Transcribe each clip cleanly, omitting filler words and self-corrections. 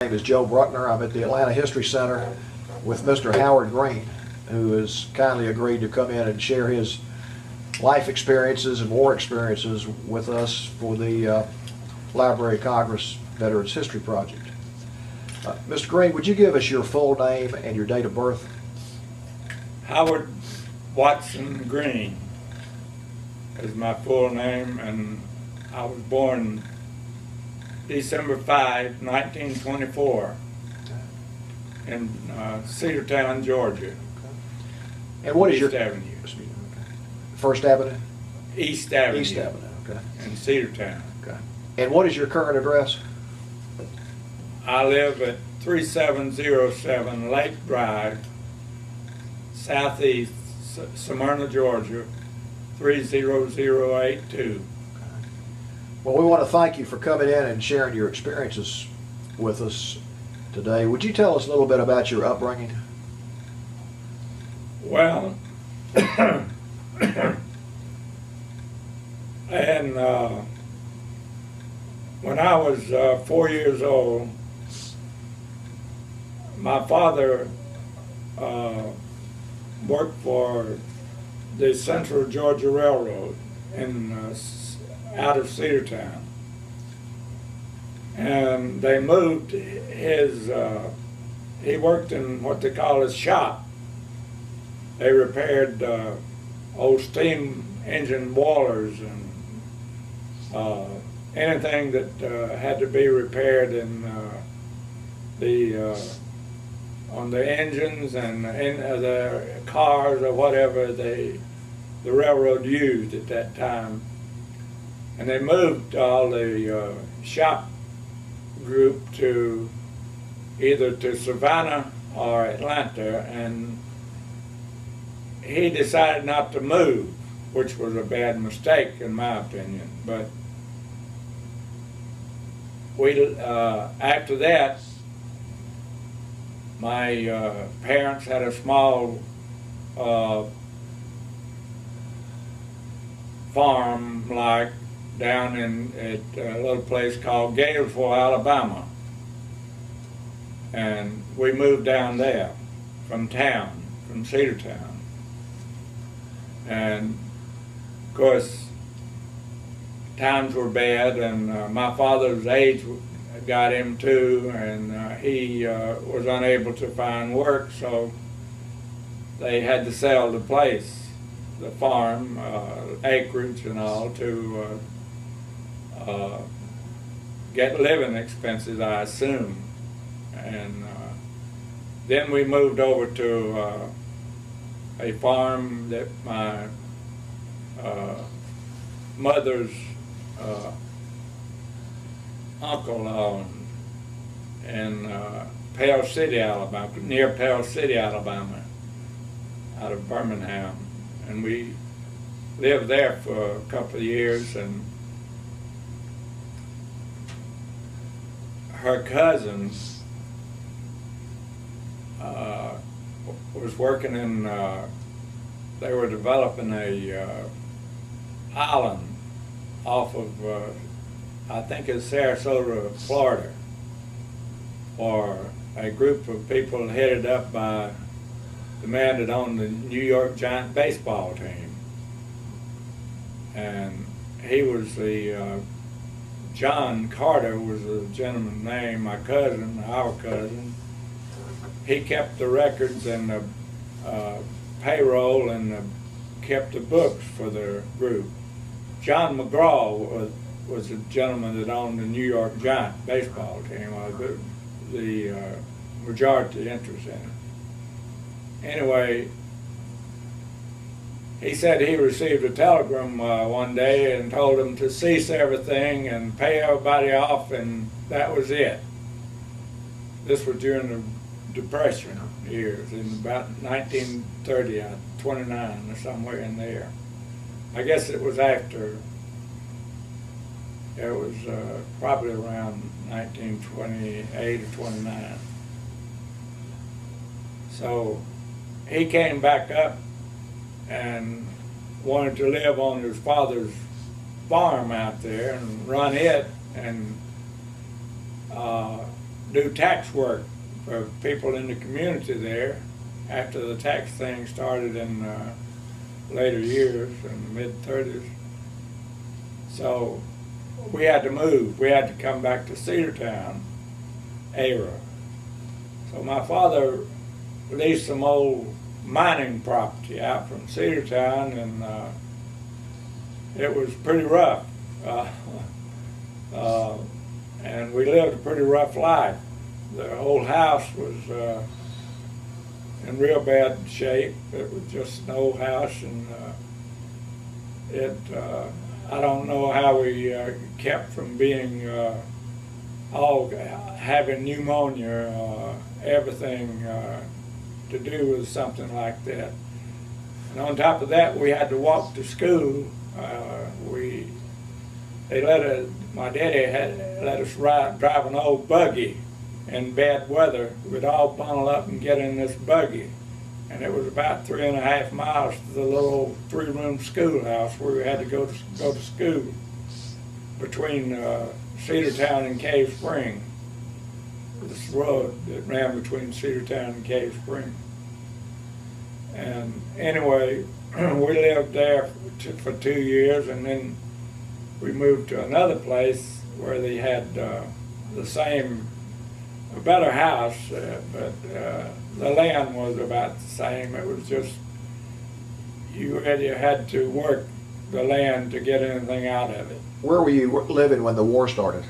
My name is Joe Bruckner. I'm at the Atlanta History Center with Mr. Howard Green, who has kindly agreed to come in and share his life experiences and war experiences with us for the Library of Congress Veterans History Project. Mr. Green, would you give us your full name and your date of birth? Howard Watson Green is my full name, and I was born December 5, 1924 in Cedartown, Georgia. And what is East your Avenue. First Avenue? East Avenue. East Avenue, okay. In Cedartown. Okay. And what is your current address? I live at 3707 Lake Drive, Southeast Smyrna, Georgia, 30082. Well, we want to thank you for coming in and sharing your experiences with us today. Would you tell us a little bit about your upbringing? Well, and when I was 4 years old, my father worked for the Central Georgia Railroad out of Cedartown, and they moved his. He worked in what they call his shop. They repaired old steam engine boilers and anything that had to be repaired in on the engines and in the cars or whatever the railroad used at that time. And they moved all the shop group to either to Savannah or Atlanta, and he decided not to move, which was a bad mistake in my opinion. But we after that, my parents had a small farm like down at a little place called Galesville, Alabama. And we moved down there from Cedartown. And of course, times were bad, and my father's age got him too, and he was unable to find work, so they had to sell the place, the farm, acreage and all, to get living expenses, I assume. And then we moved over to a farm that my mother's uncle owned in Pell City, Alabama, near Pell City, Alabama, out of Birmingham. And we lived there for a couple of years, and her cousin was working in, they were developing a island off of, I think it's Sarasota, Florida, for a group of people headed up by the man that owned the New York Giant baseball team. And he was the, John Carter was the gentleman's name, my cousin, our cousin. He kept the records and the payroll and kept the books for the group. John McGraw was the gentleman that owned the New York Giant baseball team, the majority interest in it. Anyway, he said he received a telegram one day and told him to cease everything and pay everybody off, and that was it. This was during the Depression years, in about 1930, 29 or somewhere in there. I guess it was after, it was probably around 1928 or 29. So he came back up and wanted to live on his father's farm out there and run it, and do tax work for people in the community there after the tax thing started in later years, in the mid-30s. So we had to move. We had to come back to Cedartown era. So my father leased some old mining property out from Cedartown, and it was pretty rough. And we lived a pretty rough life. The whole house was in real bad shape. It was just an old house, and I don't know how we kept from being all having pneumonia, everything to do with something like that. And on top of that, we had to walk to school. My daddy had let us drive an old buggy in bad weather. We'd all bundle up and get in this buggy. And it was about 3.5 miles to the little 3-room schoolhouse where we had to go to school between Cedartown and Cave Spring. This road that ran between Cedartown and Cave Spring. And anyway, we lived there for 2 years, and then we moved to another place where they had a better house, but the land was about the same. It was just, you had to work the land to get anything out of it. Where were you living when the war started?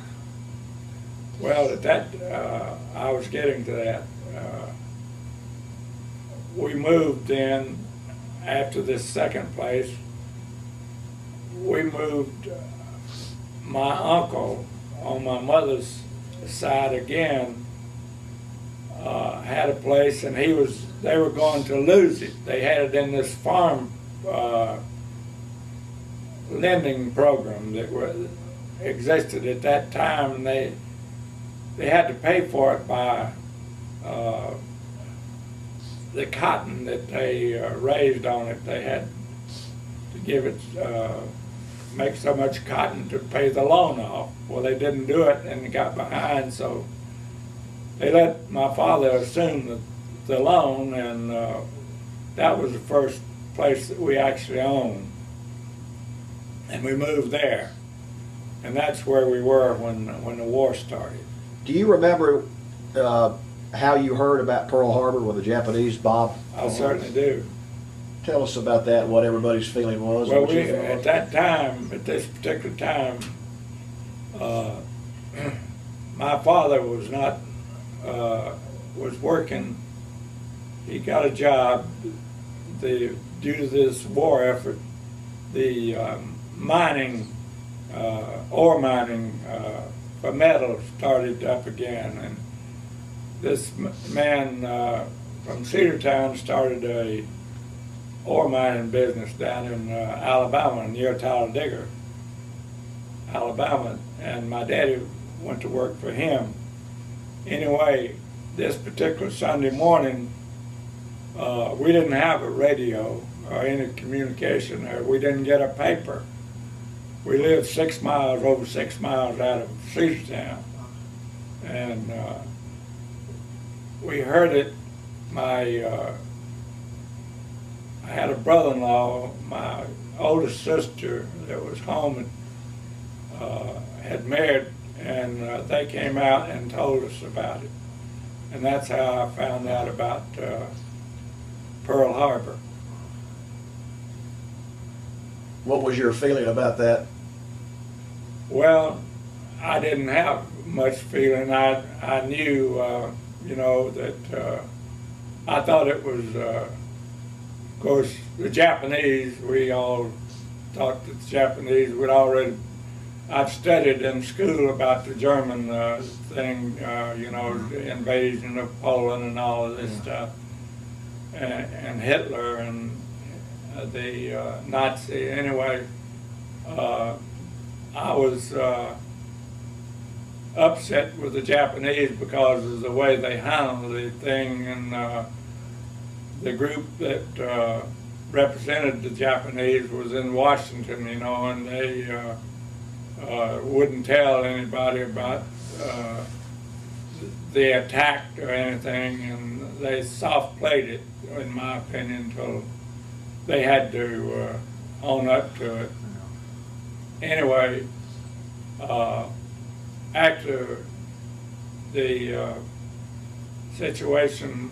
Well, at that, I was getting to that. We moved in after this second place. We moved, my uncle on my mother's side again had a place, and they were going to lose it. They had it in this farm lending program that existed at that time, and they had to pay for it by the cotton that they raised on it. They had to give it, make so much cotton to pay the loan off. Well, they didn't do it, and they got behind, so they let my father assume the loan, and that was the first place that we actually owned. And we moved there, and that's where we were when the war started. Do you remember how you heard about Pearl Harbor with the Japanese bomb? I certainly do. Tell us about that, what everybody's feeling was. Well, at that time, at this particular time, my father was not, was working. He got a job. Due to this war effort, the ore mining for metal started up again, and this man from Cedartown started a ore mining business down in Alabama, near Talladega, Alabama, and my daddy went to work for him. Anyway, this particular Sunday morning, we didn't have a radio or any communication there. We didn't get a paper. We lived over 6 miles out of Cedartown, and we heard it. I had a brother-in-law, my oldest sister that was home, had married, and they came out and told us about it. And that's how I found out about Pearl Harbor. What was your feeling about that? Well, I didn't have much feeling. I knew, that I thought it was, of course, the Japanese. We all thought that the Japanese I'd studied in school about the German thing, the invasion of Poland and all of this stuff, and Hitler and the Nazi. Anyway, I was upset with the Japanese because of the way they handled the thing, and the group that represented the Japanese was in Washington, and they wouldn't tell anybody about they attacked or anything, and they soft played it, in my opinion, until they had to own up to it. Anyway, after the situation,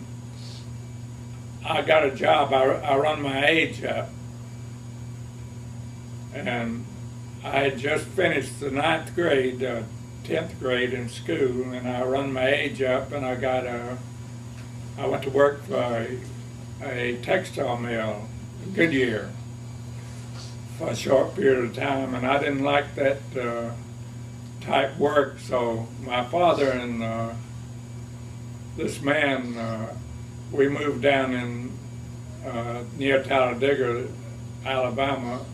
I got a job. I run my age up, and I had just finished the 9th grade, 10th grade in school, and I run my age up, and I went to work for a textile mill, Goodyear, for a short period of time, and I didn't like that type work, so my father and this man, we moved down in near Talladega, Alabama,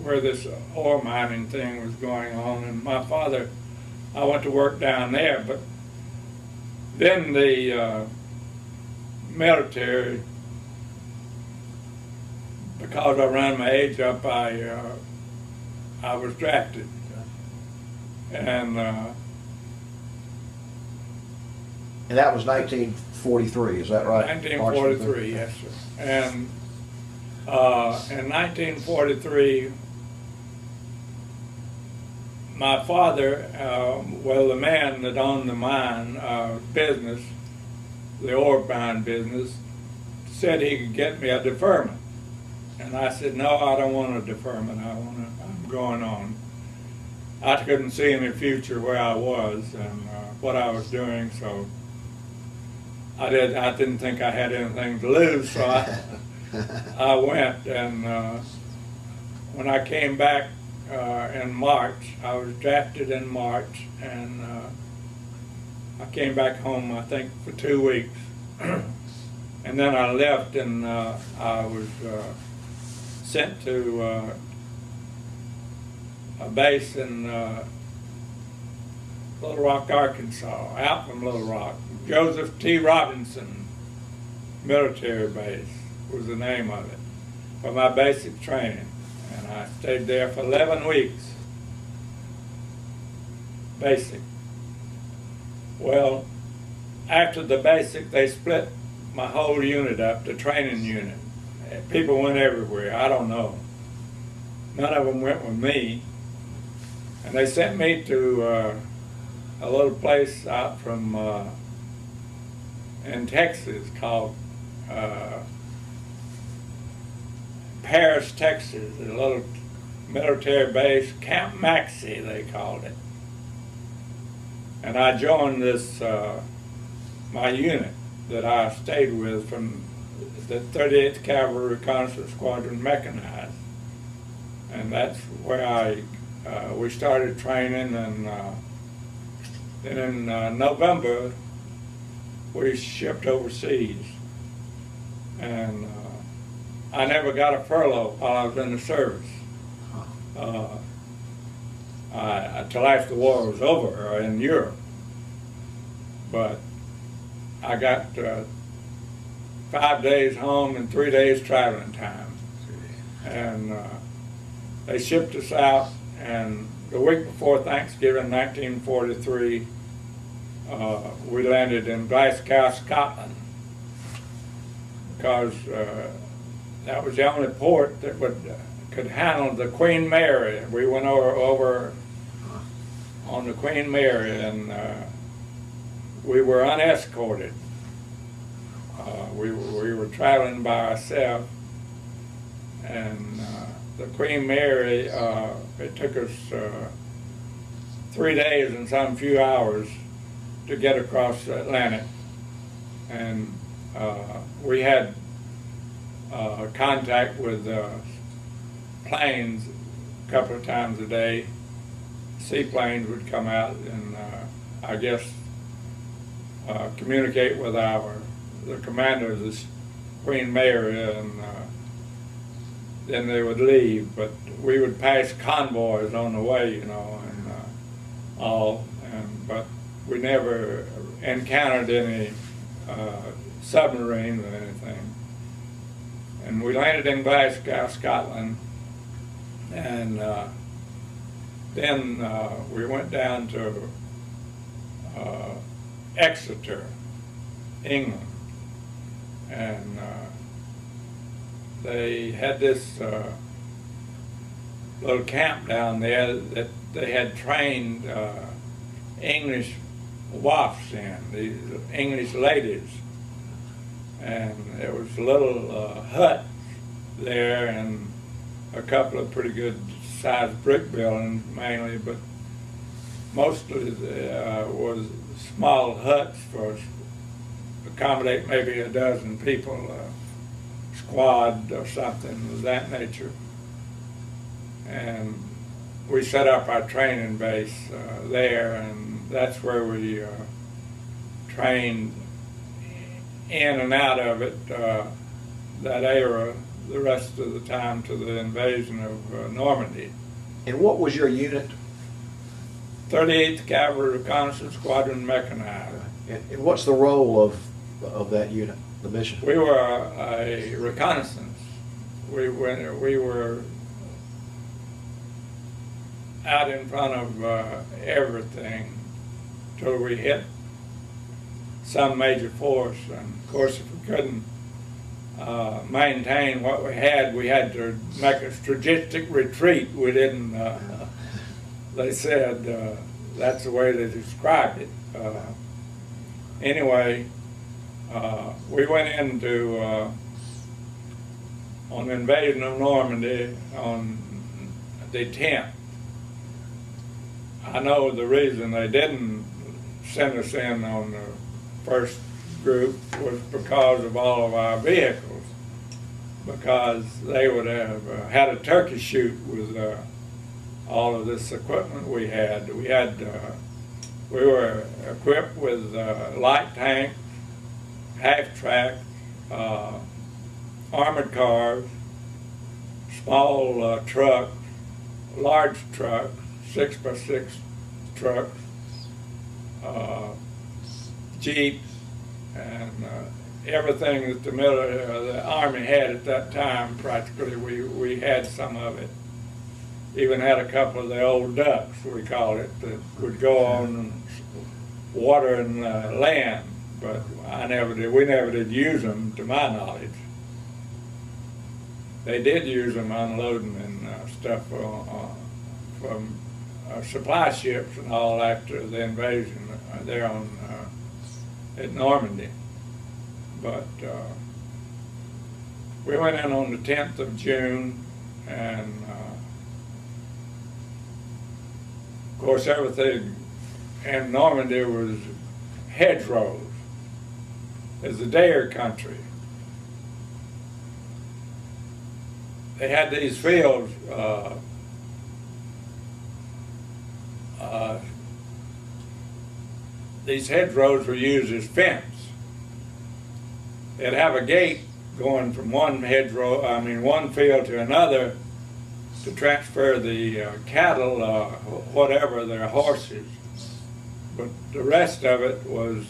where this ore mining thing was going on, and my father, I went to work down there, but then the military, because I ran my age up, I was drafted, and that was 1943, is that right? 1943, yes, sir. And in 1943, my father, well, the man that owned the mine business, the ore mine business, said he could get me a deferment. And I said, no, I don't want a deferment. I'm going on. I couldn't see any future where I was and what I was doing, so I didn't think I had anything to lose, so I went. And when I came back in March, I was drafted in March, and I came back home, I think, for 2 weeks. And then I left, and I was sent to a base in Little Rock, Arkansas, out from Little Rock. Joseph T. Robinson Military Base was the name of it, for my basic training. And I stayed there for 11 weeks. Basic. Well, after the basic, they split my whole unit up, the training unit. People went everywhere, I don't know. None of them went with me. And they sent me to a little place out from in Texas called Paris, Texas, a little military base, Camp Maxey, they called it. And I joined this, my unit that I stayed with from the 38th Cavalry Reconnaissance Squadron Mechanized. And that's where we started training, and then in November, we shipped overseas. And I never got a furlough while I was in the service. Till after the war was over in Europe. But I got 5 days home and 3 days traveling time. And they shipped us out, and the week before Thanksgiving, 1943, we landed in Glasgow, Scotland, because that was the only port that could handle the Queen Mary. We went over on the Queen Mary, and we were unescorted. We were traveling by ourselves, and the Queen Mary, it took us 3 days and some few hours to get across the Atlantic, and we had contact with planes a couple of times a day. Seaplanes would come out and I guess communicate with the commander of the Queen Mary, and then they would leave. But we would pass convoys on the way, you know, and but we never encountered any submarines or anything. And we landed in Glasgow, Scotland, and then we went down to Exeter, England, and they had this little camp down there that they had trained English wafts in, these English ladies, and there was a little hut there and a couple of pretty good sized brick buildings mainly, but mostly was small huts for accommodate maybe a dozen people, squad or something of that nature. And we set up our training base there, and that's where we trained in and out of it that era the rest of the time to the invasion of Normandy. And what was your unit? 38th Cavalry Reconnaissance Squadron Mechanized. And what's the role of that unit, the mission? We were a reconnaissance. We were out in front of everything till we hit some major force. And of course, if we couldn't maintain what we had to make a strategic retreat. We didn't, they said, that's the way they described it. Anyway, we went into, on the invasion of Normandy on the 10th. I know the reason they didn't send us in on the first group was because of all of our vehicles, because they would have had a turkey shoot with all of this equipment we had. We were equipped with light tanks, half-track, armored cars, small trucks, large trucks, 6x6 trucks, jeeps, and everything that the Army had at that time. Practically, we had some of it. Even had a couple of the old ducks, we called it, that would go on water and land, but we never did use them, to my knowledge. They did use them unloading and stuff from supply ships and all after the invasion there at Normandy. But we went in on the 10th of June, and of course everything in Normandy was hedgerows. It's a dare country. They had these fields these hedgerows were used as fence. They'd have a gate going from one one field to another to transfer the cattle, whatever, their horses. But the rest of it was,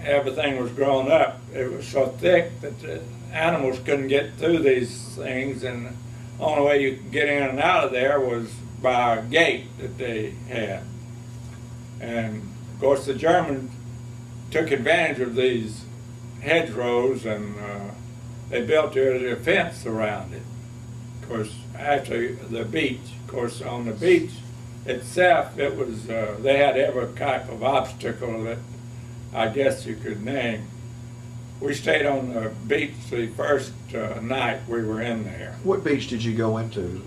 everything was grown up. It was so thick that the animals couldn't get through these things, and the only way you could get in and out of there was by a gate that they had. And of course the Germans took advantage of these hedgerows, and they built a fence around it. Of course, after the beach, of course, on the beach itself, it was they had every type of obstacle that I guess you could name. We stayed on the beach the first night we were in there. What beach did you go into?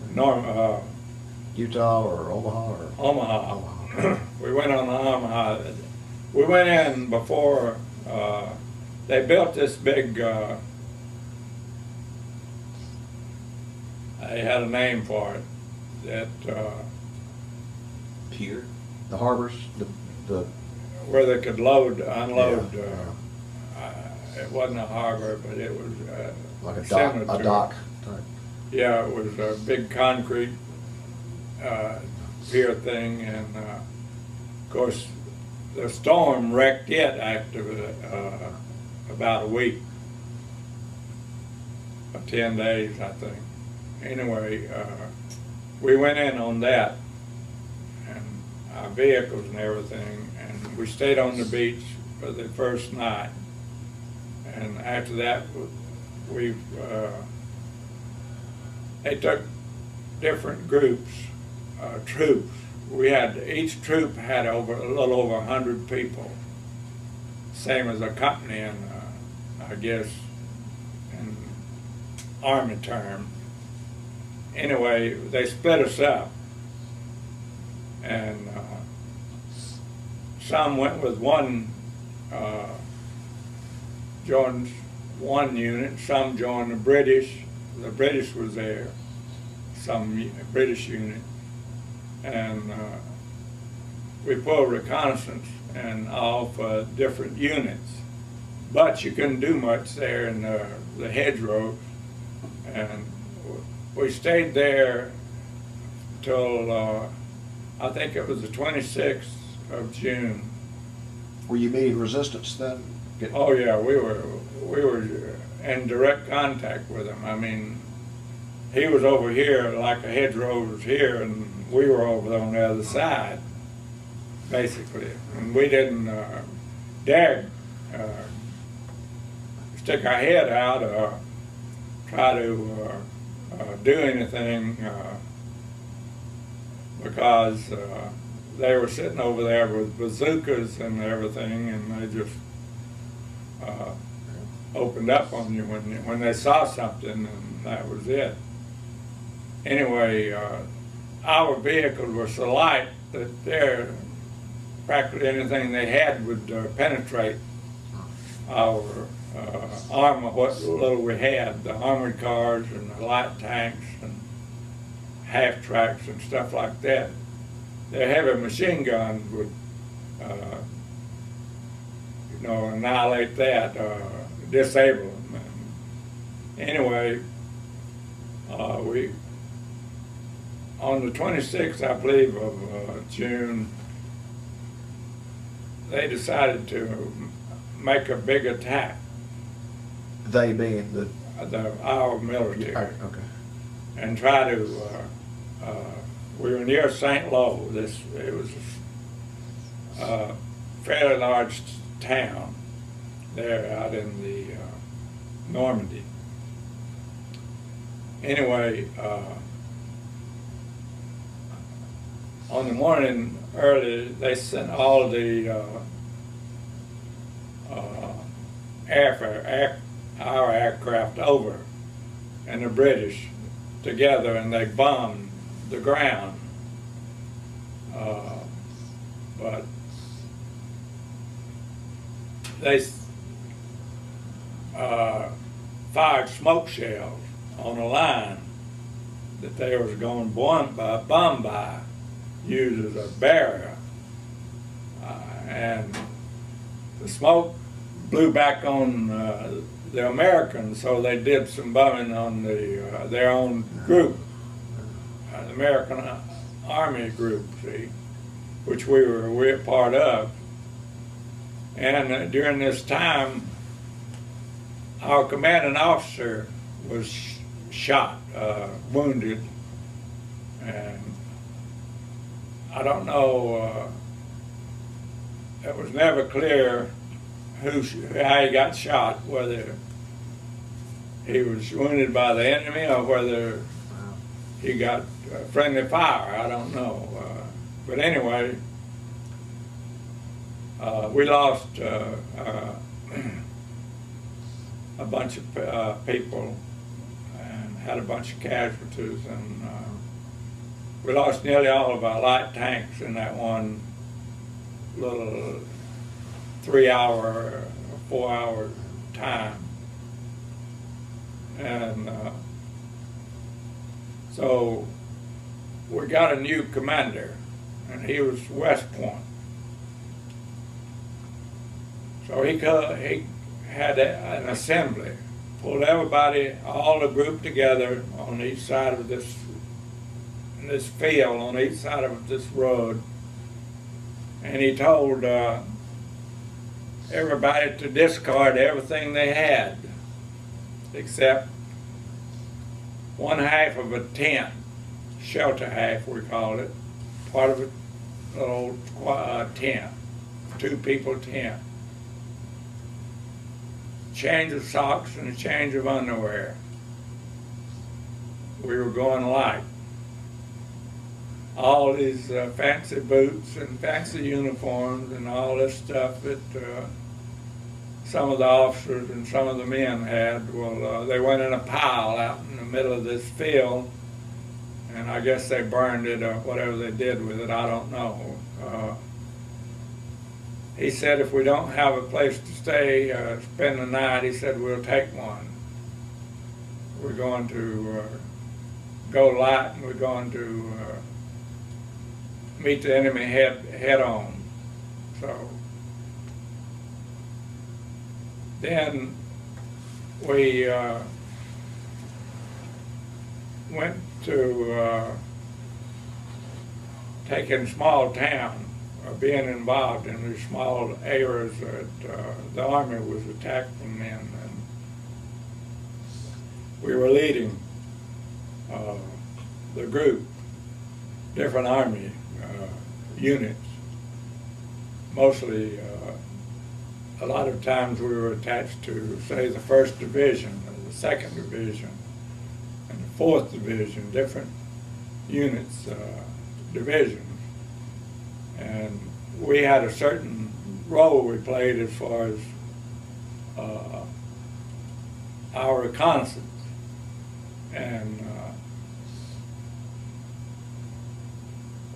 Utah or Omaha? Or? Omaha. We went on the Omaha. We went in before they built this big, they had a name for it, that pier? The harbors? The where they could load, unload. Yeah. It wasn't a harbor, but it was like a dock type. Yeah, it was a big concrete pier thing, and of course the storm wrecked it after about a week, 10 days, I think. Anyway, we went in on that, and our vehicles and everything, and we stayed on the beach for the first night. And after that, they took different groups, troops. Each troop had a little over 100 people, same as a company in, I guess, in Army term. Anyway, they split us up, and some went with joined one unit, some joined the British. The British was there, some British unit, and we pulled reconnaissance and all for different units. But you couldn't do much there in the hedgerows, and we stayed there till I think it was the 26th of June. Were you meeting resistance then? Oh yeah, we were in direct contact with him. I mean, he was over here like a hedgerow was here, and we were over on the other side, basically. And we didn't dare stick our head out or try to do anything because they were sitting over there with bazookas and everything, and they just opened up on you when they saw something, and that was it. Anyway, our vehicles were so light that practically anything they had would penetrate our armor, what little we had, the armored cars and the light tanks and half tracks and stuff like that. Their heavy machine guns would annihilate that, disable them. And anyway, on the 26th, I believe, of June, they decided to make a big attack. They being our military. Okay. And try to, we were near St. Lo. It was a fairly large town there out in the Normandy. Anyway, on the morning early, they sent all the our aircraft over, and the British together, and they bombed the ground. But they fired smoke shells on a line that they was going bomb by, used as a barrier, and the smoke blew back on the Americans, so they did some bombing on their own group, the American Army group, see, which we're a part of. And during this time, our commanding officer was shot, wounded, and I don't know, it was never clear how he got shot, whether he was wounded by the enemy or whether he got friendly fire. I don't know. But anyway, we lost a bunch of people and had a bunch of casualties, and we lost nearly all of our light tanks in that one little 3-hour, 4-hour time. And so we got a new commander, and he was West Point. So he had an assembly, pulled everybody, all the group together on each side of this field, on each side of this road, and he told everybody to discard everything they had, except one half of a tent, shelter half we called it, part of it little tent, 2-people tent. Change of socks and a change of underwear. We were going light. All these fancy boots and fancy uniforms and all this stuff that some of the officers and some of the men had, well, they went in a pile out in the middle of this field, and I guess they burned it or whatever they did with it, I don't know. He said if we don't have a place to stay, spend the night, he said we'll take one. We're going to go light, and we're going to meet the enemy head on. So then we went to taking small town, being involved in these small areas that the Army was attacking in, and we were leading the group, different Army units. Mostly, a lot of times we were attached to, say, the 1st Division, or the 2nd Division, and the 4th Division, different units, divisions. And we had a certain role we played as far as our reconnaissance. And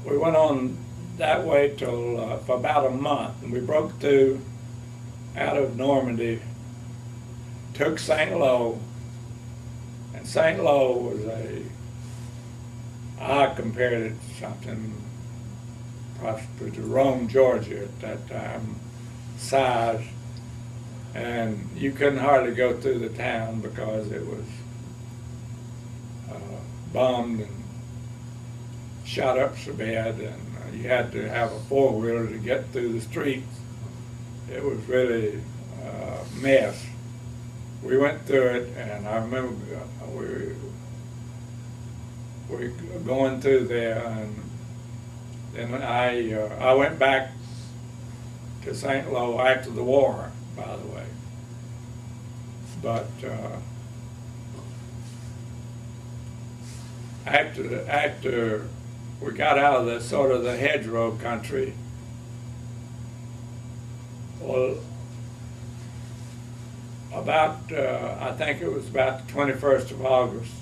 we went on that way till for about a month, and we broke through out of Normandy, took St. Lo, and St. Lo was I compared it to something possibly to Rome, Georgia at that time, size, and you couldn't hardly go through the town because it was bombed and shot up so bad, and you had to have a 4-wheeler to get through the streets. It was really a mess. We went through it, and I remember we were going through there, and then I went back to St. Lo after the war, by the way. But after we got out of the sort of the hedgerow country, well, about I think it was about the 21st of August.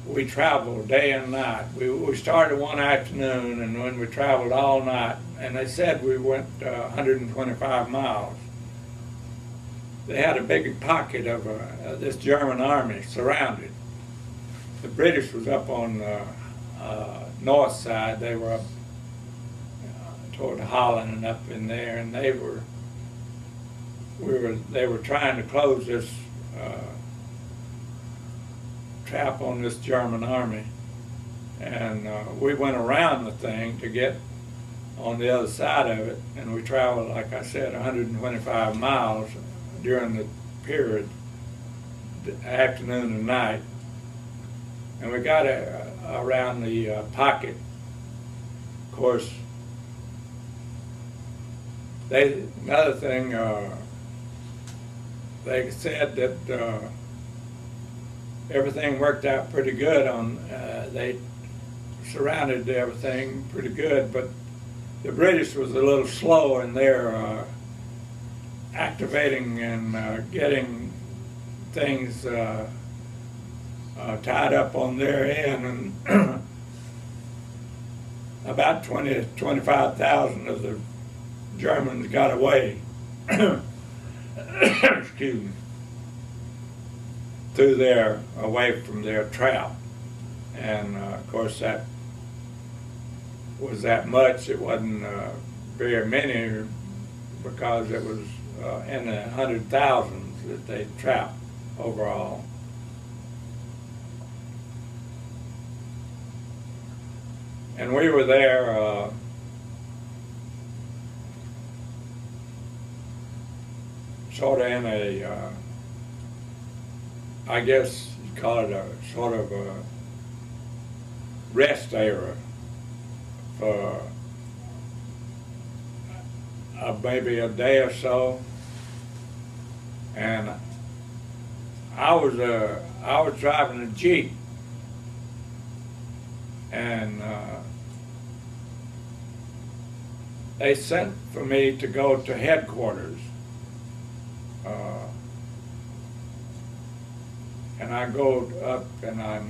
We traveled day and night. We started one afternoon, and when we traveled all night, and they said we went 125 miles. They had a big pocket of this German army surrounded. The British was up on the north side. They were up toward Holland and up in there, and they were trying to close this trap on this German army, and we went around the thing to get on the other side of it, and we traveled, like I said, 125 miles during the period, the afternoon and night, and we got around the pocket. Of course, another thing, they said that everything worked out pretty good on, they surrounded everything pretty good, but the British was a little slow in their activating and getting things tied up on their end, and about 25,000 of the Germans got away. Excuse me. Away from their trap, and of course that was that much. It wasn't very many, because it was in the 100,000s that they trapped overall. And we were there sort of in a I guess you call it a sort of a rest area for maybe a day or so, and I was driving a Jeep, and they sent for me to go to headquarters, and I go up and I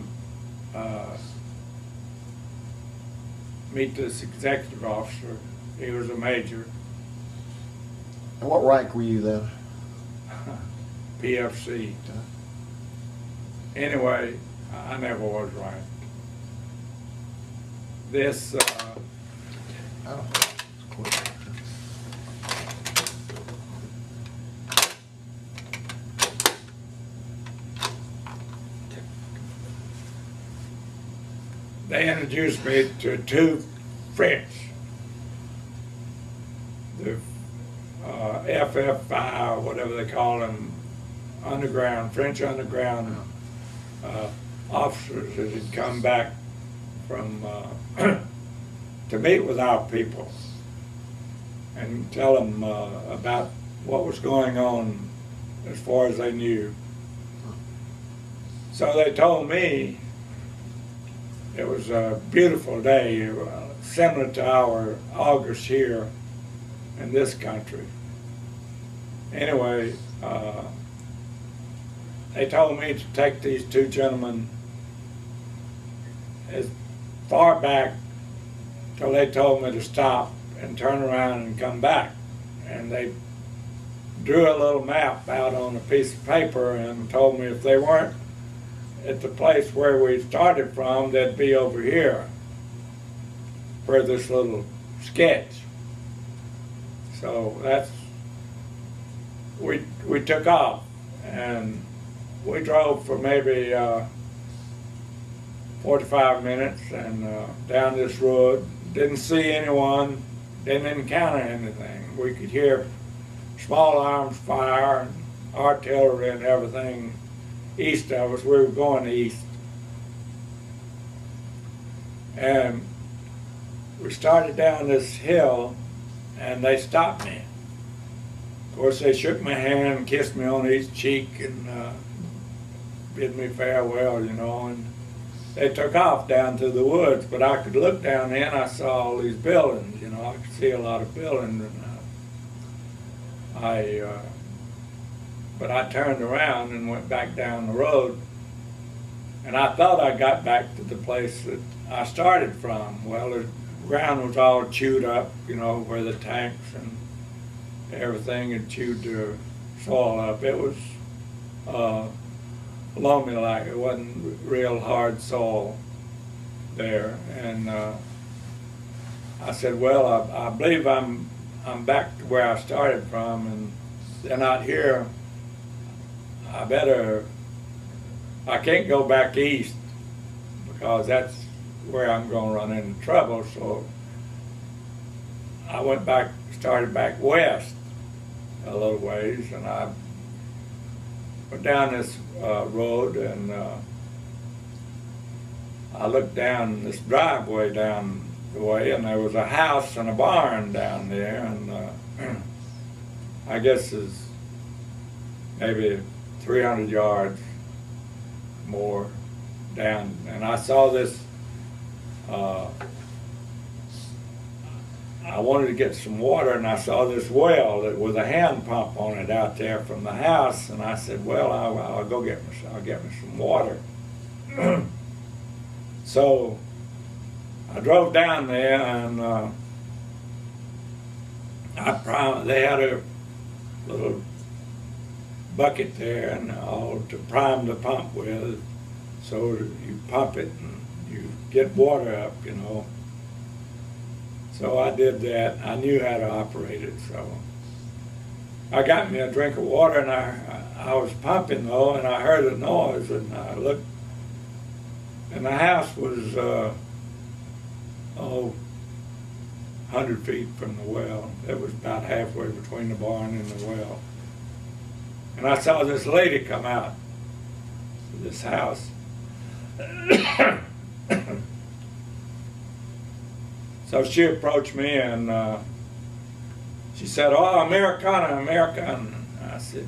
meet this executive officer. He was a major. And what rank were you then? PFC. Anyway, I never was ranked. This, Oh, it's quick. they introduced me to two French, the FF5, whatever they call them, French underground officers that had come back from to meet with our people and tell them about what was going on as far as they knew. So they told me it was a beautiful day, similar to our August here in this country. Anyway, they told me to take these two gentlemen as far back till they told me to stop and turn around and come back. And they drew a little map out on a piece of paper and told me if they weren't at the place where we started from, they'd be over here for this little sketch. So that's, we took off, and we drove for maybe 45 minutes and down this road. Didn't see anyone, didn't encounter anything. We could hear small arms fire and artillery and everything east of us. We were going east. And we started down this hill, and they stopped me. Of course, they shook my hand, kissed me on each cheek, and bid me farewell, you know, and they took off down to the woods. But I could look down there, and I saw all these buildings, you know, I could see a lot of buildings, and but I turned around and went back down the road, and I thought I got back to the place that I started from. Well, the ground was all chewed up, you know, where the tanks and everything had chewed the soil up. It was loamy-like. It wasn't real hard soil there. And I said, well, I believe I'm back to where I started from, and they're not here. I can't go back east because that's where I'm going to run into trouble. So I went back, started back west a little ways, and I went down this road, and I looked down this driveway down the way, and there was a house and a barn down there, and I guess it's maybe 300 yards more down, and I saw this, I wanted to get some water, and I saw this well that with a hand pump on it out there from the house, and I said, well, I'll go get me some water. So I drove down there, and they had a little bucket there and all to prime the pump with, so you pump it and you get water up, you know. So I did that. I knew how to operate it, so I got me a drink of water, and I was pumping though, and I heard a noise, and I looked, and the house was 100 feet from the well. It was about halfway between the barn and the well. And I saw this lady come out of this house. So she approached me and she said, "Oh, Americana, Americana." I said,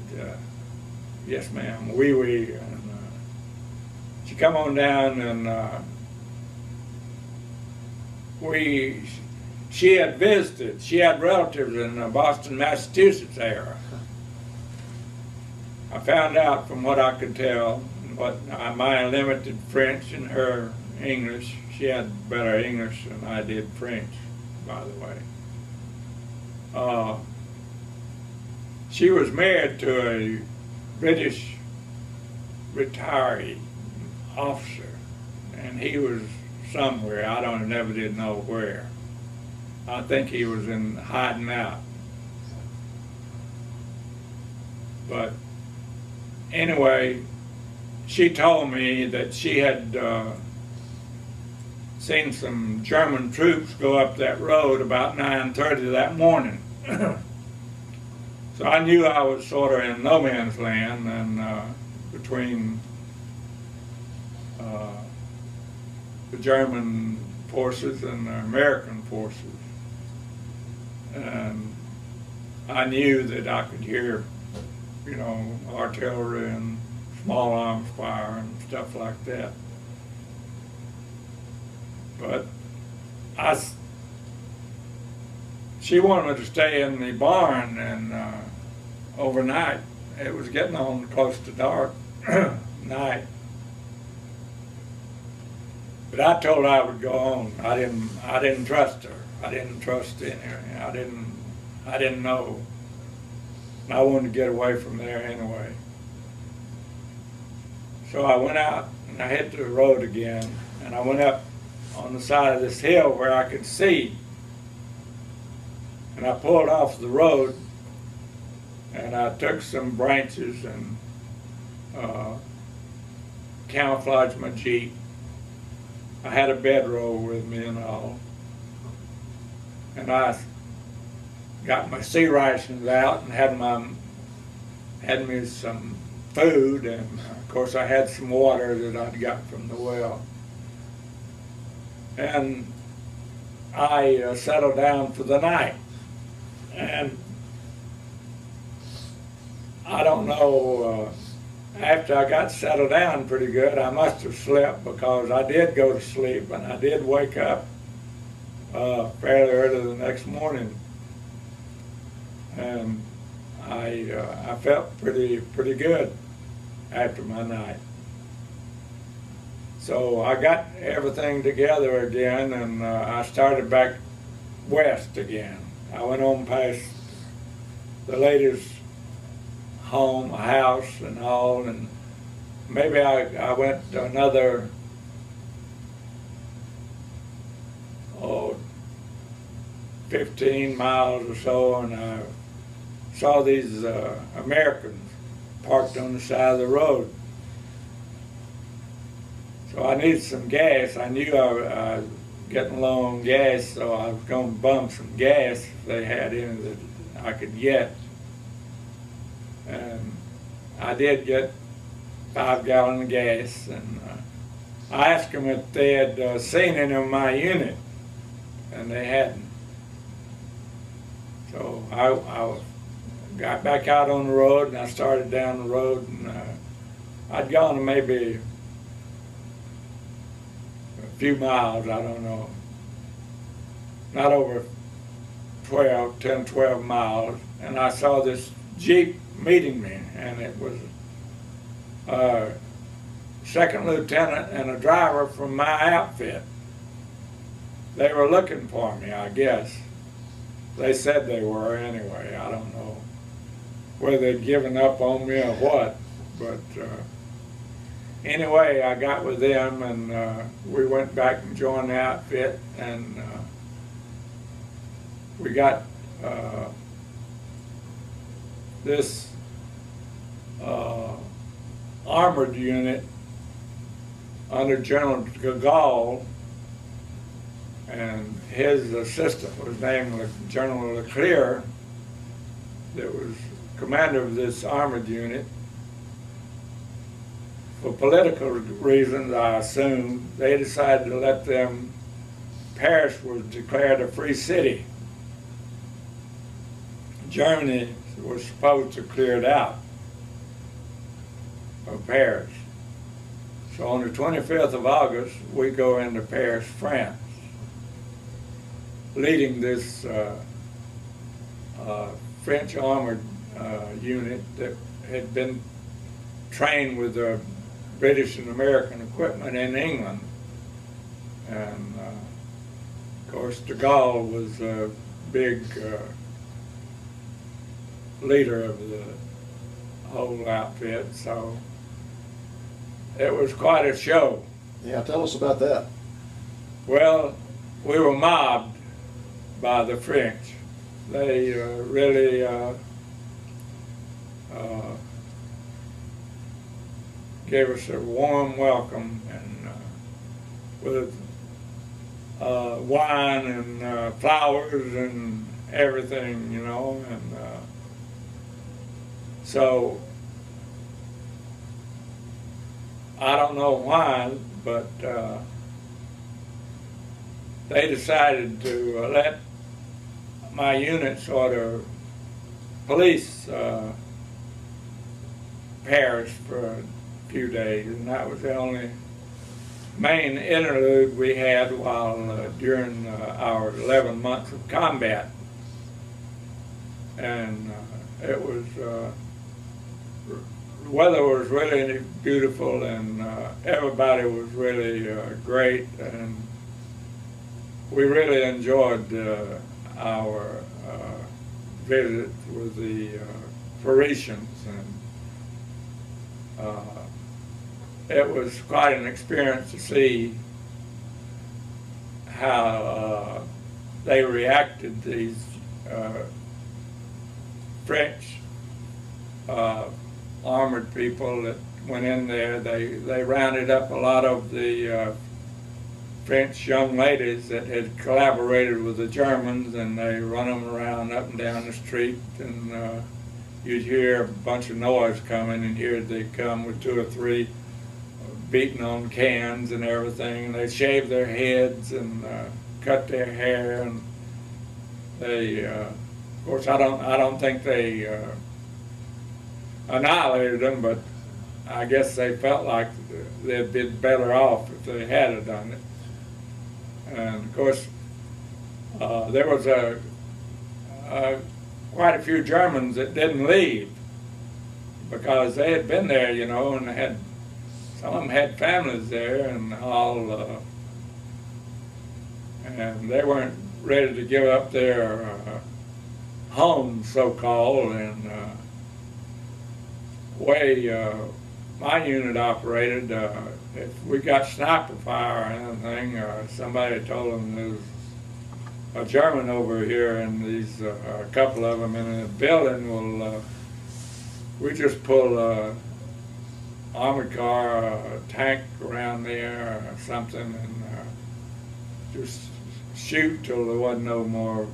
"Yes, ma'am, oui, oui." And she come on down and she had visited. She had relatives in Boston, Massachusetts area. I found out from what I could tell, my limited French and her English. She had better English than I did French, by the way. She was married to a British retiree officer, and he was somewhere. Never did know where. I think he was hiding out. But anyway, she told me that she had seen some German troops go up that road about 9:30 that morning. So I knew I was sort of in no man's land and between the German forces and the American forces. And I knew that I could hear, artillery and small arms fire and stuff like that. But she wanted me to stay in the barn and overnight. It was getting on close to dark night. But I told her I would go on. I didn't trust her. I didn't trust her. I didn't know. I wanted to get away from there anyway. So I went out and I hit the road again, and I went up on the side of this hill where I could see. And I pulled off the road and I took some branches and camouflaged my Jeep. I had a bedroll with me and all. And I got my sea rations out and had me some food, and of course I had some water that I'd got from the well. And I settled down for the night. And I don't know, after I got settled down pretty good, I must have slept, because I did go to sleep and I did wake up fairly early the next morning. And I felt pretty good after my night. So I got everything together again, and I started back west again. I went on past the lady's home, house and all, and maybe I went another 15 miles or so, and I saw these Americans parked on the side of the road. So I needed some gas. I knew I was getting low on gas, so I was going to bum some gas if they had any that I could get. And I did get 5 gallons of gas, and I asked them if they had seen any of my unit, and they hadn't. So I got back out on the road, and I started down the road, and I'd gone maybe a few miles, I don't know, not over 10, 12 miles, and I saw this Jeep meeting me, and it was a second lieutenant and a driver from my outfit. They were looking for me, I guess. They said they were anyway. I don't know whether they'd given up on me or what, but anyway, I got with them, and we went back and joined the outfit, and we got this armored unit under General Gaulle, and his assistant was named General Leclerc, that was commander of this armored unit. For political reasons, I assume, they decided to let them Paris was declared a free city. Germany was supposed to clear it out of Paris. So on the 25th of August, we go into Paris, France, leading this French armored unit that had been trained with the British and American equipment in England. And of course, de Gaulle was a big leader of the whole outfit, so it was quite a show. Yeah, tell us about that. Well, we were mobbed by the French. They really gave us a warm welcome, and with wine and flowers and everything, you know, and so I don't know why, but they decided to let my unit sort of police Paris for a few days, and that was the only main interlude we had while during our 11 months of combat. And it was the weather was really beautiful, and everybody was really great, and we really enjoyed our visit with the Parisians, and it was quite an experience to see how they reacted, these French armored people that went in there. They rounded up a lot of the French young ladies that had collaborated with the Germans, and they run them around up and down the street, and you'd hear a bunch of noise coming, and here they come with 2 or 3 beating on cans and everything, and they shave their heads and cut their hair, and they, of course, I don't think they annihilated them, but I guess they felt like they'd been better off if they had done it. And of course, there was quite a few Germans that didn't leave because they had been there, you know, and some of them had families there and all, and they weren't ready to give up their homes, so-called, and way my unit operated, if we got sniper fire or anything, somebody told them there was a German over here, and these a couple of them in a building. Well, we just pull a armored car, a tank around there or something, and just shoot till there wasn't no more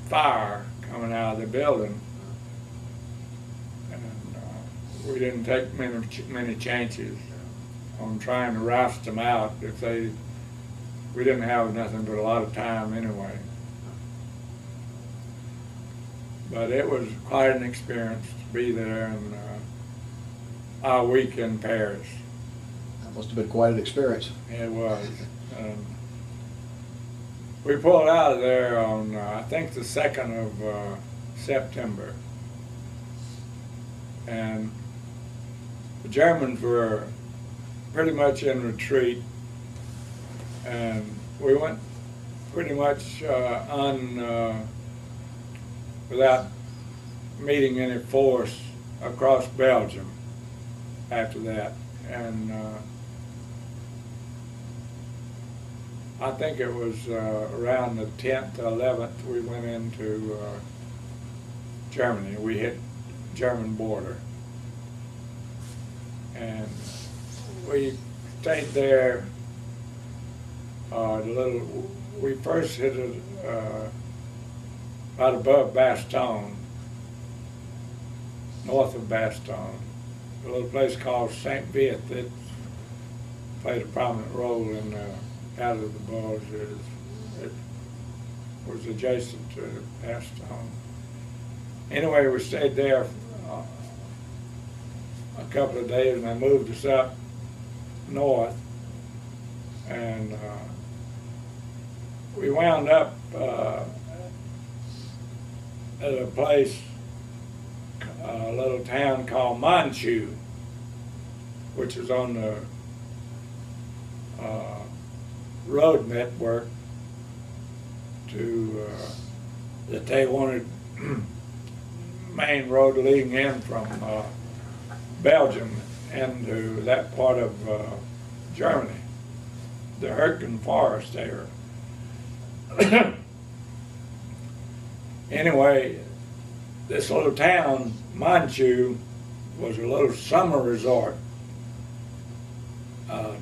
fire coming out of the building. We didn't take many chances on trying to roust them out. We didn't have nothing but a lot of time anyway. But it was quite an experience to be there, and our week in Paris. That must have been quite an experience. It was. We pulled out of there on, I think, the 2nd of September. And the Germans were pretty much in retreat, and we went pretty much without meeting any force across Belgium after that. And I think it was around the 10th, 11th, we went into Germany. We hit German border. And we stayed there we first hit it right above Bastogne, north of Bastogne, a little place called St. Vith that played a prominent role in out of the Bulls is it was adjacent to the past home. Anyway, we stayed there a couple of days, and they moved us up north, and we wound up at a place, a little town called Manchu, which is on the road network to that they wanted main road leading in from Belgium into that part of Germany, the Hürtgen forest there. Anyway, this little town, Manchu, was a little summer resort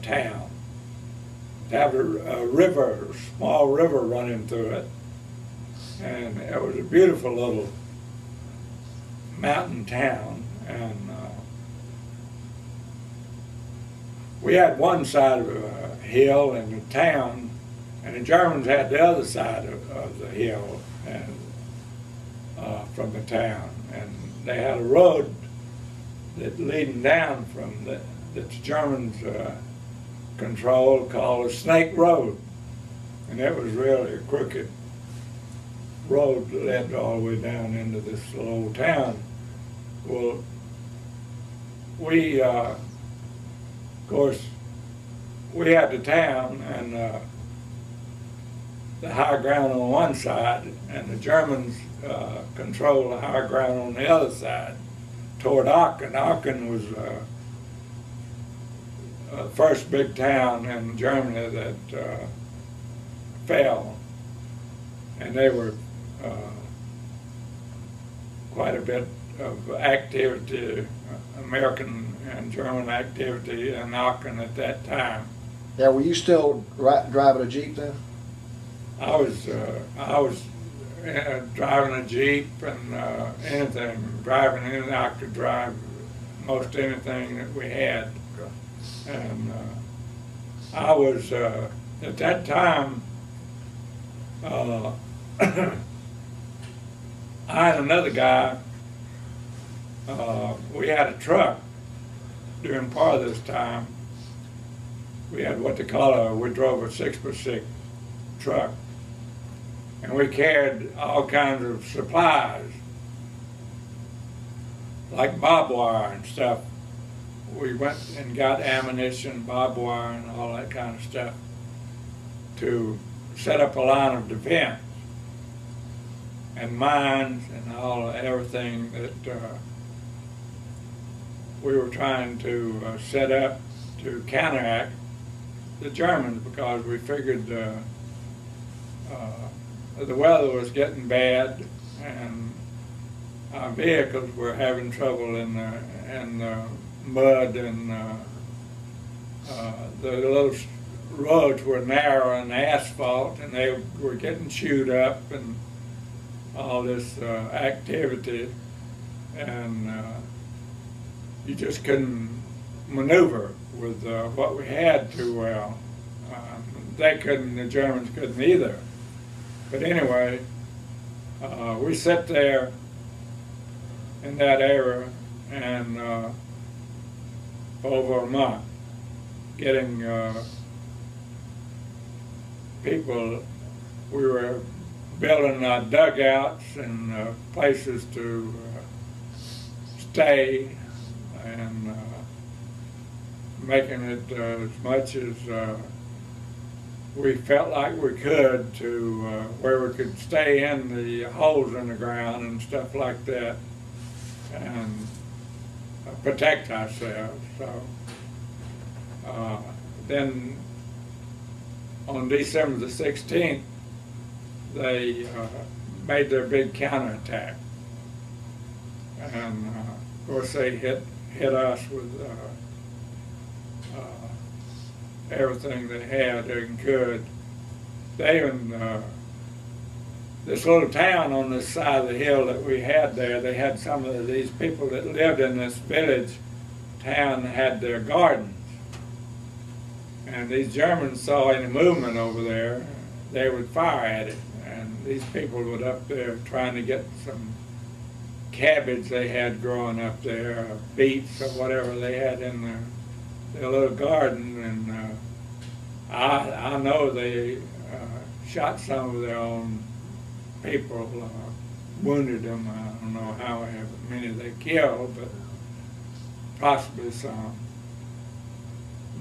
town. It had a river, a small river running through it, and it was a beautiful little mountain town. And we had one side of a hill in the town, and the Germans had the other side of the hill and from the town. And they had a road that leading down from that the Germans controlled, called a Snake Road. And it was really a crooked road that led all the way down into this little old town. Well, we, of course, we had the town and the high ground on one side, and the Germans controlled the high ground on the other side toward Aachen. Aachen was the first big town in Germany that fell, and they were quite a bit of activity, American and German activity in Aachen at that time. Yeah, were you still driving a Jeep then? I was driving a Jeep and driving anything I could drive, most anything that we had. And I was, at that time, I had another guy, we had a truck during part of this time. We had what they call we drove a 6x6 truck. And we carried all kinds of supplies, like barbed wire and stuff. We went and got ammunition, barbed wire, and all that kind of stuff to set up a line of defense and mines and everything that we were trying to set up to counteract the Germans, because we figured the weather was getting bad and our vehicles were having trouble in the mud, and the little roads were narrow and asphalt, and they were getting chewed up and all this activity, and you just couldn't maneuver with what we had too well. They couldn't, the Germans couldn't either. But anyway, we sat there in that area and over a month, getting people. We were building dugouts and places to stay, and making it as much as we felt like we could to where we could stay in the holes in the ground and stuff like that, and protect ourselves. So then on December the 16th, they made their big counterattack, and of course they hit us with everything they had and could. They even, this little town on this side of the hill that we had there, they had some of these people that lived in this village town had their gardens. And these Germans saw any movement over there, they would fire at it. And these people were up there trying to get some cabbage they had growing up there, or beets or whatever they had in their little garden. And I know they shot some of their own people, wounded them. I don't know how many they killed, but possibly some.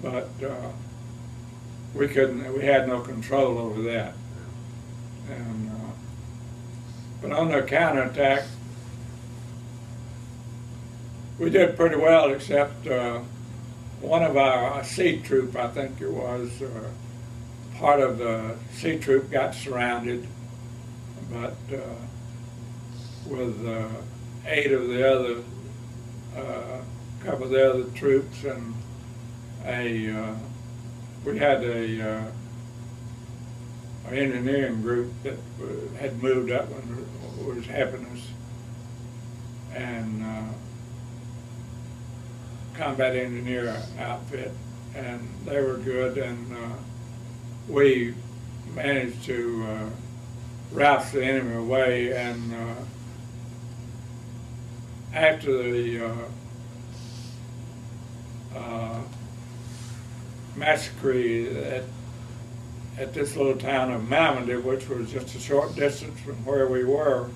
But we had no control over that. And but on the counterattack, we did pretty well, except one of our C troop, I think it was, part of the C troop got surrounded, but with 8 of the other, couple of the other troops, and we had a engineering group that had moved up when it was Happiness, and combat engineer outfit, and they were good, and we managed to rout the enemy away. And after the massacre at this little town of Normandy, which was just a short distance from where we were,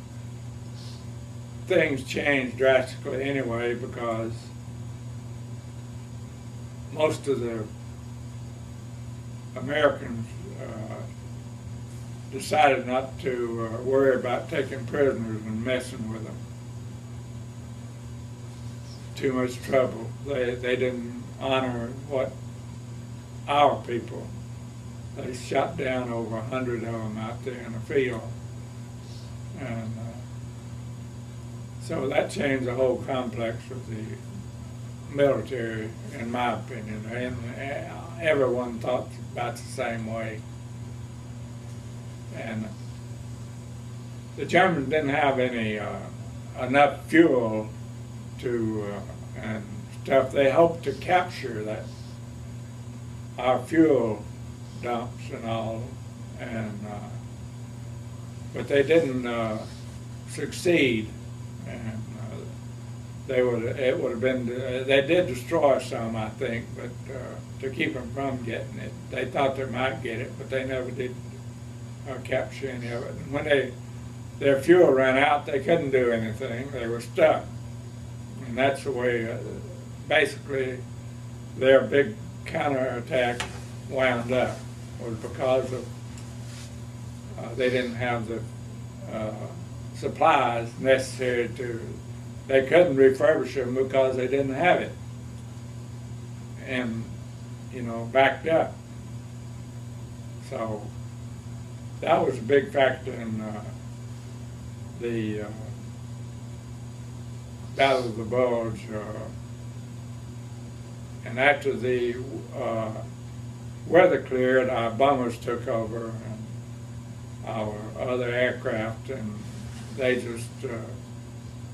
things changed drastically anyway, because most of the Americans decided not to worry about taking prisoners and messing with them. Too much trouble. They didn't honor what our people. They shot down over 100 of them out there in the field. And so that changed the whole complex of the military, in my opinion, and everyone thought about the same way. And the Germans didn't have any enough fuel to and stuff. They hoped to capture that, our fuel dumps and all, and but they didn't succeed. And it would have been, they did destroy some, I think, but to keep them from getting it. They thought they might get it, but they never did capture any of it. And when their fuel ran out, they couldn't do anything. They were stuck. And that's the way, basically, their big counterattack wound up, was because of they didn't have the supplies necessary to. They couldn't refurbish them because they didn't have it, and backed up. So that was a big factor in the Battle of the Bulge. And after the weather cleared, our bombers took over, and our other aircraft, and they just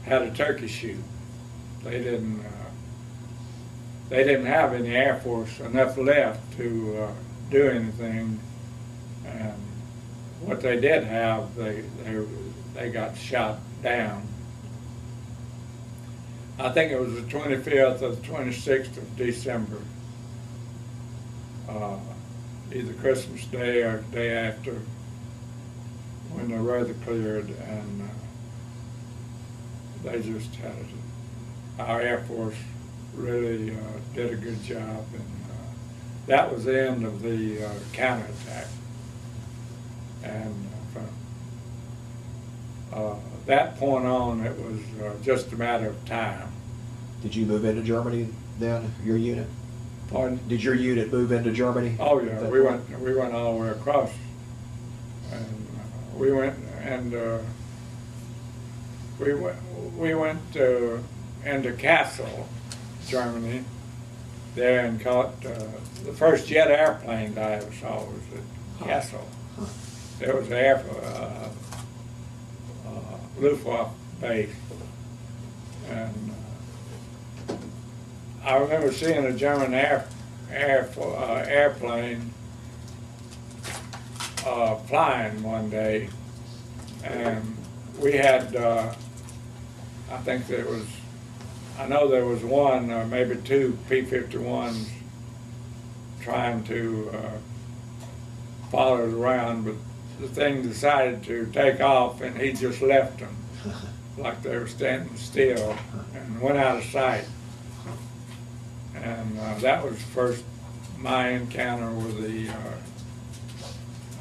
had a turkey shoot. They didn't have any Air Force enough left to do anything, and what they did have, they got shot down. I think it was the 25th or the 26th of December, either Christmas Day or the day after, when the weather cleared, and they just had it. Our Air Force really did a good job, and that was the end of the counterattack. And from that point on, it was just a matter of time. Did you move into Germany then, your unit? Pardon? Did your unit move into Germany? Oh yeah, we went all the way across, and we went into Kassel, Germany, there, and caught the first jet airplane I ever saw was at Kassel. There was an Luftwaffe base, and I remember seeing a German airplane flying one day, and we had, I think there was, I know there was one, maybe two P-51s trying to follow us around, but the thing decided to take off, and he just left them like they were standing still and went out of sight. And that was first my encounter with the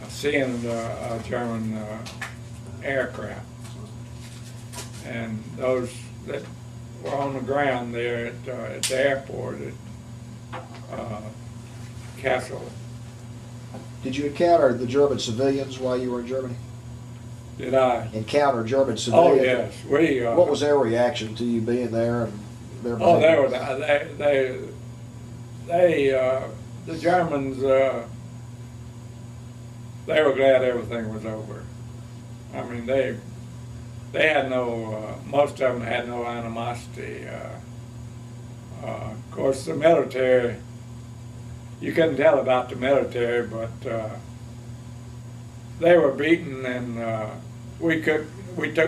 seeing the German aircraft. And those that were on the ground there at the airport at Kassel. Did you encounter the German civilians while you were in Germany? Did I? Encounter German Oh civilians? yes, we. What was their reaction to you being there and their Oh, behavior? the Germans, they were glad everything was over. I mean, they had no, most of them had no animosity. Of course, the military, you couldn't tell about the military, but they were beaten, and we took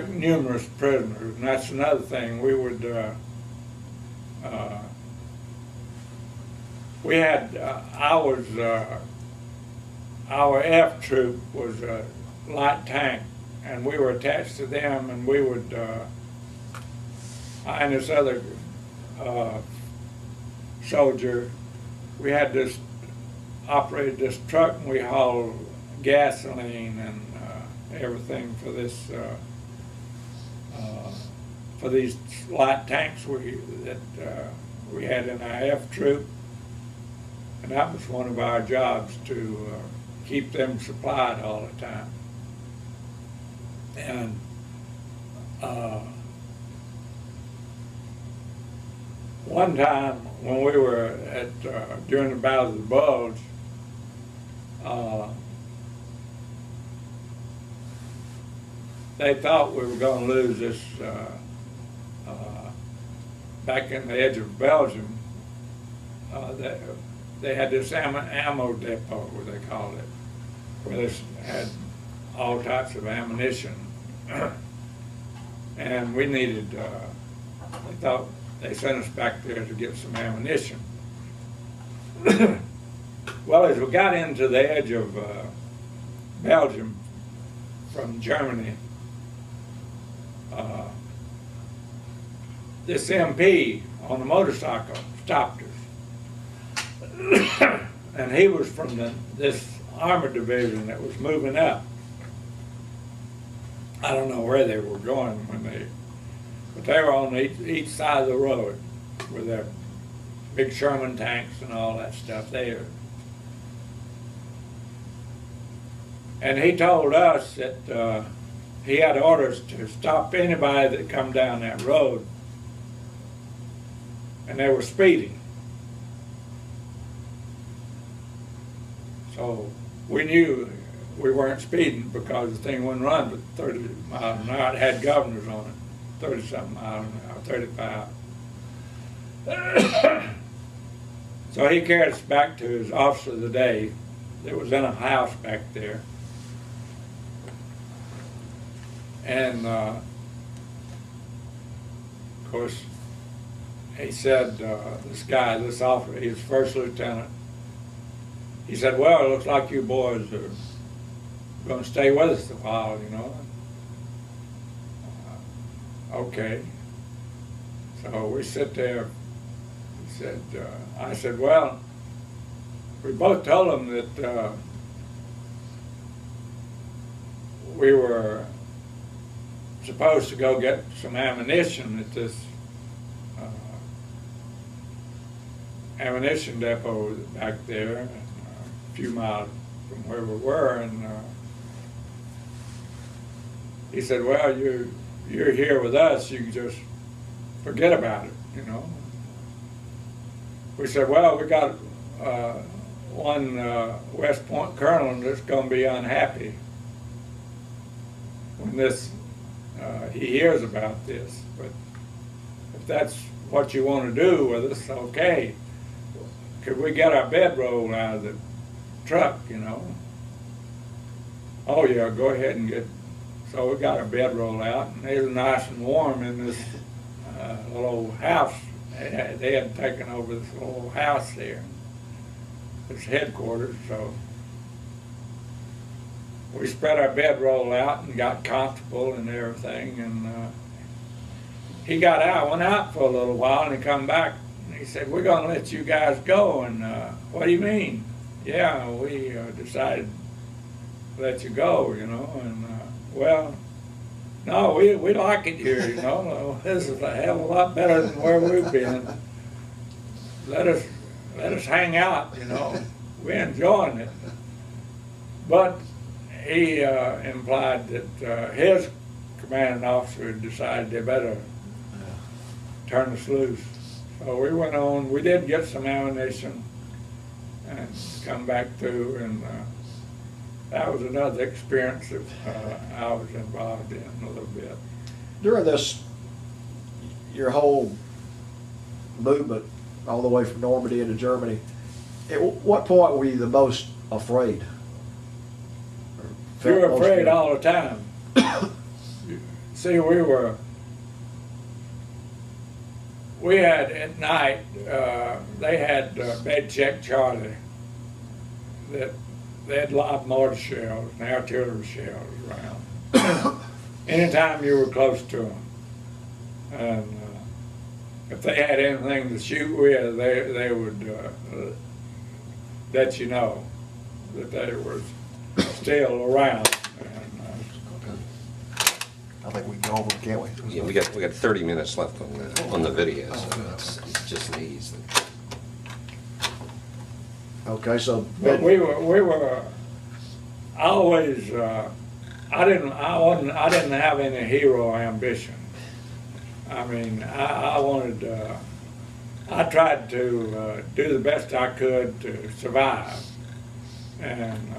numerous prisoners, and that's another thing. We would, we had our F troop was a light tank, and we were attached to them, and we would, and this other soldier, we had this, operated this truck, and we hauled gasoline and everything for this, for these light tanks that we had in our F troop. And that was one of our jobs, to keep them supplied all the time. And one time when we were at during the Battle of the Bulge, they thought we were going to lose this back in the edge of Belgium. They had this ammo depot, what they called it, where they had all types of ammunition. And we needed, they thought they sent us back there to get some ammunition. Well, as we got into the edge of Belgium from Germany, this MP on a motorcycle stopped us. And he was from this armored division that was moving up. I don't know where they were going but they were on each side of the road with their big Sherman tanks and all that stuff there. And he told us that he had orders to stop anybody that come down that road, and they were speeding. So we knew we weren't speeding because the thing wouldn't run but 30 miles an hour. It had governors on it, 30-something miles an hour, 35. So he carried us back to his office of the day that was in a house back there. And of course, he said, this officer, he was first lieutenant, he said, well, it looks like you boys are going to stay with us a while, you know. Okay. So we sit there. He said, I said, well, we both told him that we were supposed to go get some ammunition at this ammunition depot back there, a few miles from where we were, and he said, well, you're here with us, you can just forget about it, you know. We said, well, we got one West Point colonel that's going to be unhappy when he hears about this, but if that's what you want to do with us, okay. could we get our bedroll out of the truck, you know? Oh yeah, go ahead and get. So we got our bedroll out, and it was nice and warm in this little house. They had taken over this little house there, its headquarters. So we spread our bedroll out and got comfortable and everything. And he got out, went out for a little while, and he come back. And he said, "We're going to let you guys go." And what do you mean? Yeah, we decided to let you go, you know. And well, no, we like it here, you know. This is a hell of a lot better than where we've been. Let us hang out, you know. We're enjoying it. But he implied that his commanding officer had decided they better turn us loose. So we went on. We did get some ammunition and come back through, and that was another experience that I was involved in a little bit. During this, your whole movement all the way from Normandy into Germany, at what point were you the most afraid? You were afraid all the time. See, we had at night, they had bed check Charlie, that they had live mortar shells and artillery shells around. Anytime you were close to them. And if they had anything to shoot with, they would let you know that they were still around. And, I think we can go over, can't we? Yeah, we got 30 minutes left on the video, so it's just an easy. Okay, so but we were always. I didn't have any hero ambition. I mean, I wanted. I tried to do the best I could to survive, and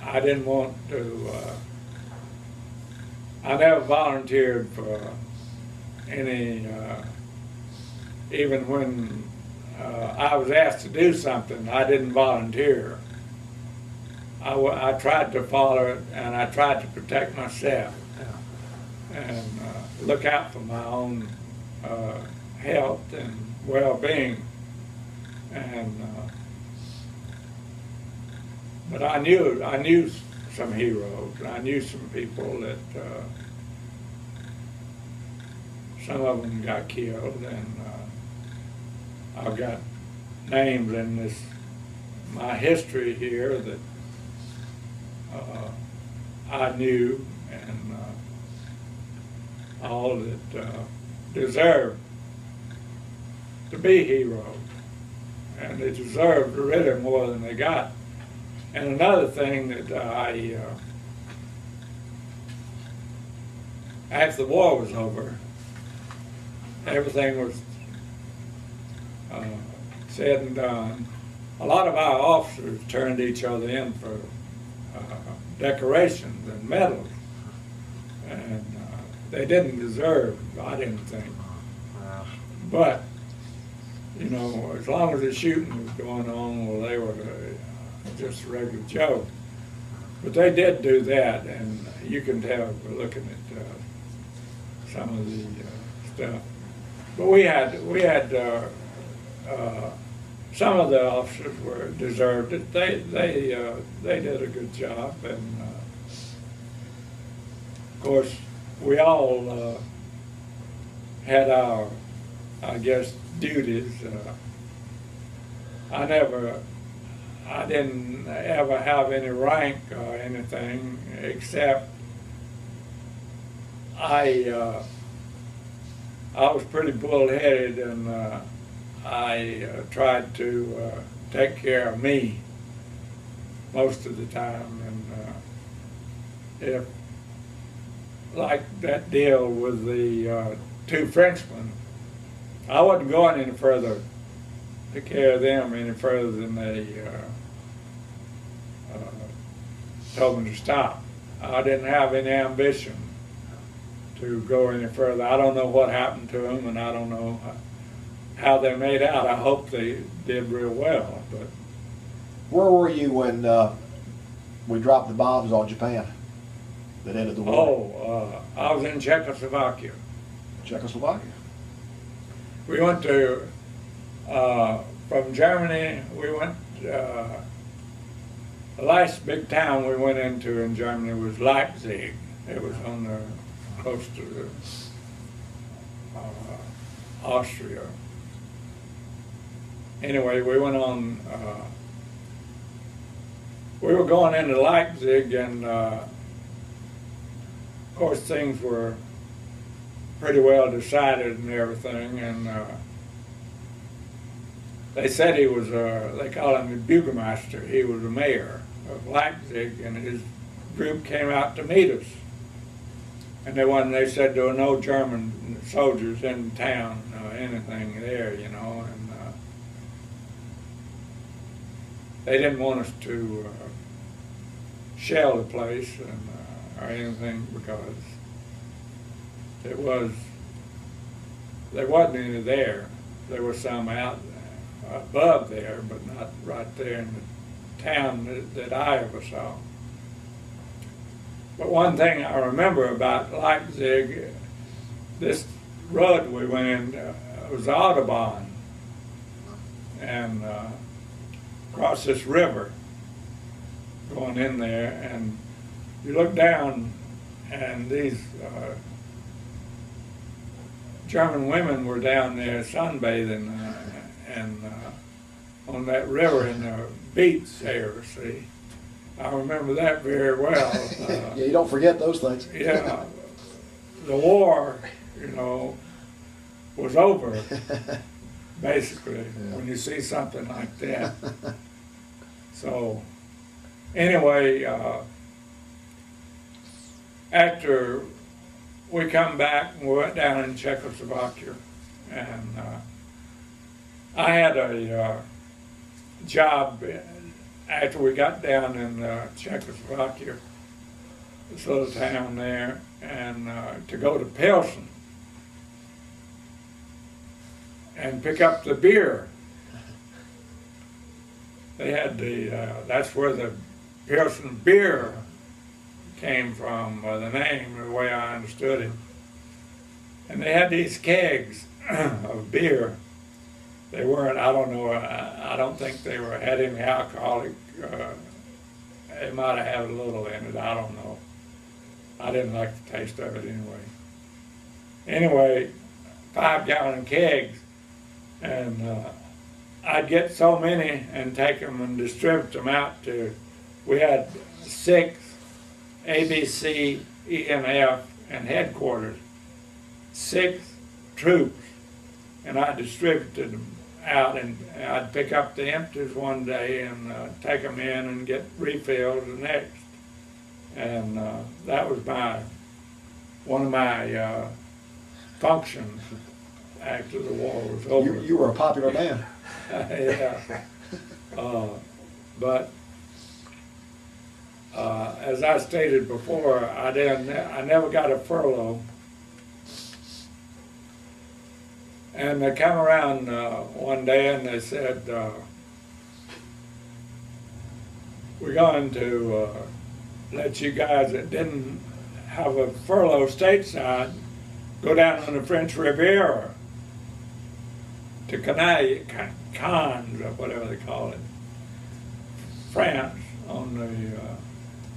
I didn't want to. I never volunteered for any. Even when I was asked to do something, I didn't volunteer. I tried to follow it, and I tried to protect myself and look out for my own health and well-being. And but I knew some heroes. I knew some people that some of them got killed, and I've got names in my history here that I knew, and all that deserved to be heroes, and they deserved really more than they got. And another thing that after the war was over, everything was said and done. A lot of our officers turned each other in for decorations and medals, and they didn't deserve, I didn't think. But, you know, as long as the shooting was going on, well, they were just a regular joke. But they did do that, and you can tell looking at some of the stuff. But we had some of the officers deserved it. They did a good job, and of course we all had our, I guess, duties. I didn't ever have any rank or anything, except I was pretty bullheaded, and I tried to take care of me most of the time. And if, like that deal with the two Frenchmen, I wasn't going any further to care of them any further than they told me to stop. I didn't have any ambition to go any further. I don't know what happened to them, and I don't know how they made out. I hope they did real well. But Where were you when we dropped the bombs on Japan that ended the war? I was in Czechoslovakia. Czechoslovakia. We went to, from Germany, we went, the last big town we went into in Germany was Leipzig. It was on the, close to Austria. Anyway, we went on, we were going into Leipzig, and of course things were pretty well decided and everything, and they said he was, they call him the Bürgermeister, he was the mayor of Leipzig, and his group came out to meet us. And they said there were no German soldiers in town, anything there, you know, and they didn't want us to shell the place and, or anything, because there wasn't any there. There was some out above there, but not right there in the town that I ever saw. But one thing I remember about Leipzig, this road we went in was the Autobahn, and across this river going in there, and you look down, and these German women were down there sunbathing and on that river in the beach there, see. I remember that very well. Yeah, you don't forget those things. Yeah, the war, you know, was over, basically, when you see something like that. So, anyway, after we come back, we went down in Czechoslovakia, and I had a job after we got down in Czechoslovakia, this little town there, and to go to Pilsen and pick up the beer. They had that's where the Pilsen beer came from, the name, the way I understood it. And they had these kegs of beer. They weren't, I don't know, I don't think they had any alcoholic. They might have had a little in it, I don't know. I didn't like the taste of it anyway. Anyway, 5-gallon kegs, and I'd get so many and take them and distribute them out to, we had 6 ABC, EMF, and headquarters, 6 troops, and I distributed them out, and I'd pick up the empties one day and take them in and get refills the next. And that was one of my functions after the war was over. You were a popular man. Yeah. But as I stated before, I never got a furlough. And they come around one day and they said, we're going to let you guys that didn't have a furlough stateside go down on the French Riviera to Cannes, or whatever they call it, France, on the,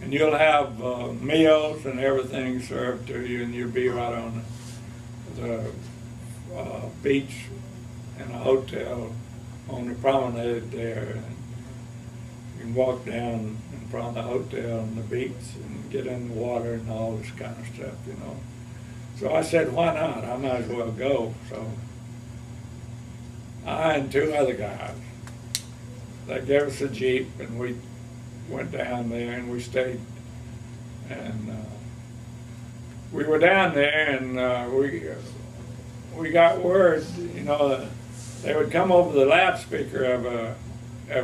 and you'll have meals and everything served to you, and you'll be right on the beach in a hotel on the promenade there, and you can walk down in front of the hotel and the beach and get in the water and all this kind of stuff, you know. So I said, why not? I might as well go. So I and 2 other guys, they gave us a Jeep, and we went down there and we stayed, and we were down there, and we got word, you know, they would come over the loudspeaker of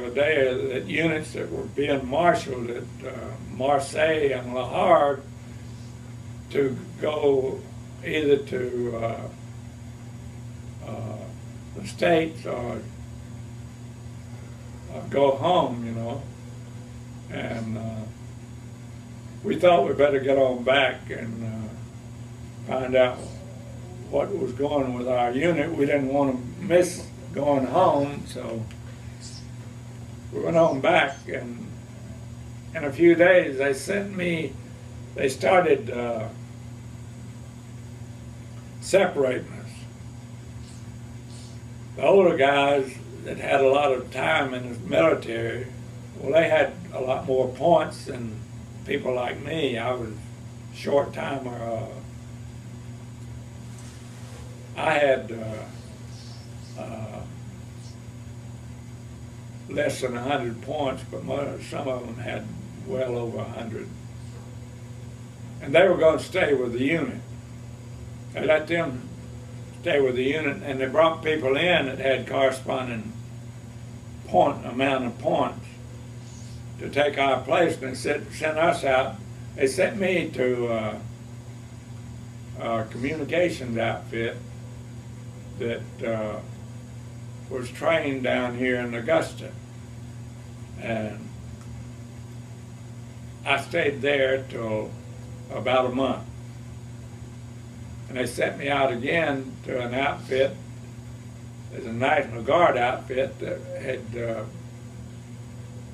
a day that units that were being marshaled at Marseille and Le Havre to go either to the States or go home, you know. And we thought we better get on back and find out what was going on with our unit. We didn't want to miss going home, so we went on back, and in a few days they started separating us. The older guys that had a lot of time in the military, well, they had a lot more points than people like me. I was short timer. I had less than 100 points, but some of them had well over 100. And they were going to stay with the unit. They let them stay with the unit, and they brought people in that had corresponding amount of points to take our place, and sent us out. They sent me to a communications outfit that was trained down here in Augusta. And I stayed there till about a month. And they sent me out again to an outfit, as a National Guard outfit that had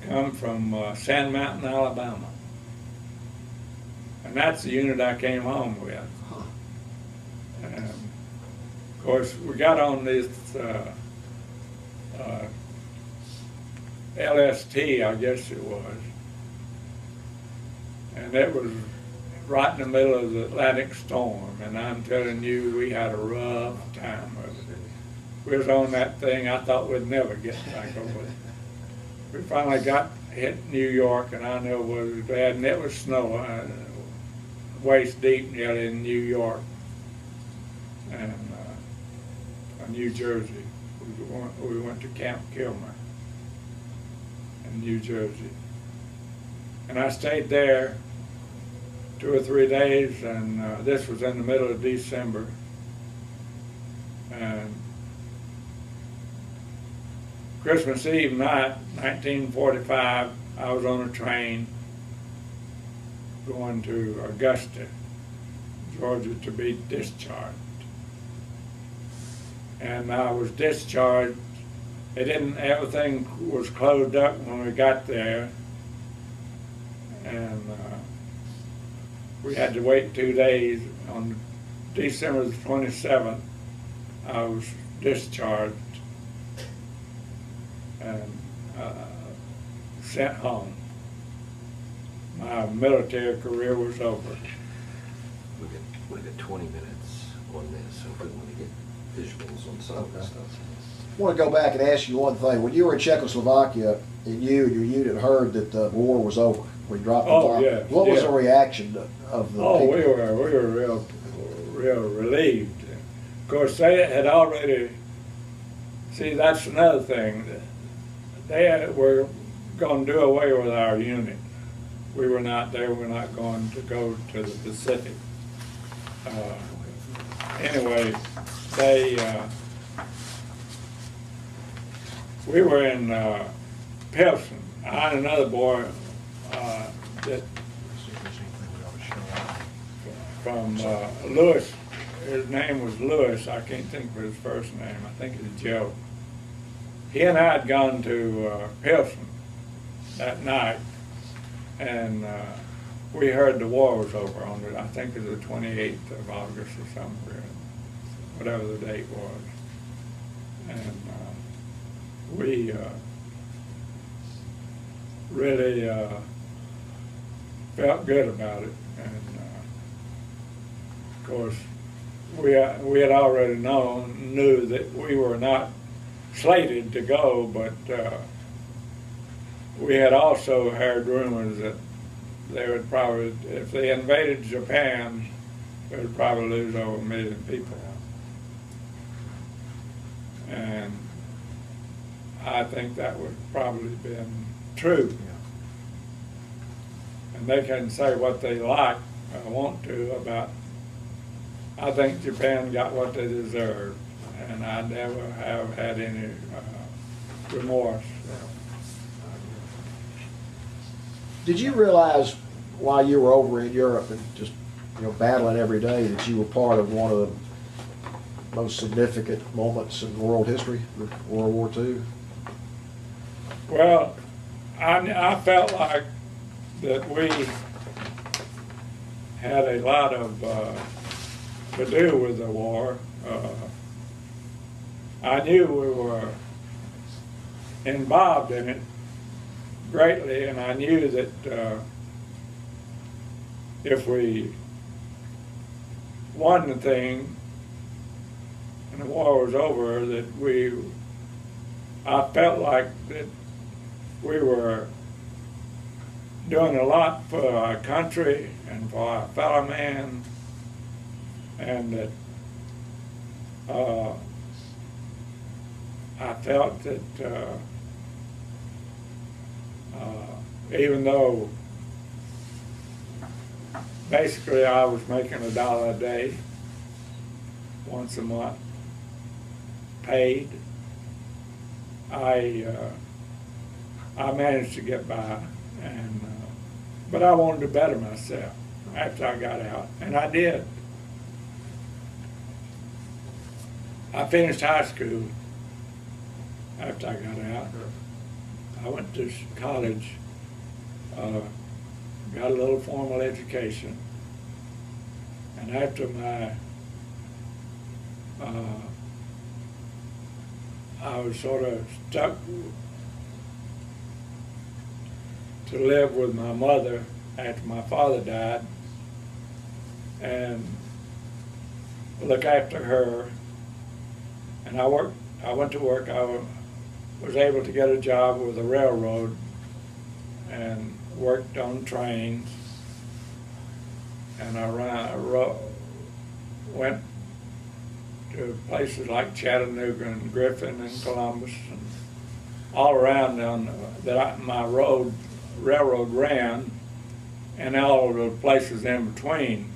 come from Sand Mountain, Alabama. And that's the unit I came home with. And of course, we got on this LST, I guess it was. And it was right in the middle of the Atlantic storm, and I'm telling you, we had a rough time with it. We was on that thing, I thought we'd never get back over it. We finally got hit New York, and I knew it was bad, and it was snowing, waist deep nearly in New York and New Jersey. We went to Camp Kilmer in New Jersey. And I stayed there 2 or 3 days, and this was in the middle of December. And Christmas Eve night, 1945, I was on a train going to Augusta, Georgia, to be discharged. And I was discharged. Everything was closed up when we got there. And we had to wait 2 days. On December the 27th, I was discharged and sent home. My military career was over. We've got 20 minutes on this, so if we want to get visuals on some of the stuff. I want to go back and ask you one thing. When you were in Czechoslovakia, and you and your unit heard that the war was over, we dropped the bomb. Yeah, what was yeah. the reaction of the people? We were real relieved. Of course, they had already. See, that's another thing. They were going to do away with our unit. We were not. They were not going to go to the Pacific. Anyway, we were in Pilsen. I and another boy that from Lewis. His name was Lewis. I can't think of his first name. I think it's Joe. He and I had gone to Pilsen that night, and we heard the war was over on it. I think it was the 28th of August or somewhere, whatever the date was. And we really felt good about it. And of course, we had already knew that we were not slated to go, but we had also heard rumors that they would probably, if they invaded Japan, they would probably lose over 1 million people. And I think that would probably have been true. And they can say what they like or want to about, I think Japan got what they deserved. and I never have had any remorse. Did you realize while you were over in Europe and just, battling every day that you were part of one of the most significant moments in world history, World War II? Well, I felt like that we had a lot of to do with the war. I knew we were involved in it greatly, and I knew that if we won the thing and the war was over, that I felt like that we were doing a lot for our country and for our fellow man, and that I felt that even though basically I was making $1 a day once a month paid, I managed to get by, and but I wanted to better myself after I got out, and I did. I finished high school after I got out. I went to college, got a little formal education, and after my I was sort of stuck to live with my mother after my father died and look after her. And I went to work. I was able to get a job with the railroad and worked on trains. And I went to places like Chattanooga and Griffin and Columbus and all around my railroad ran, and all of the places in between.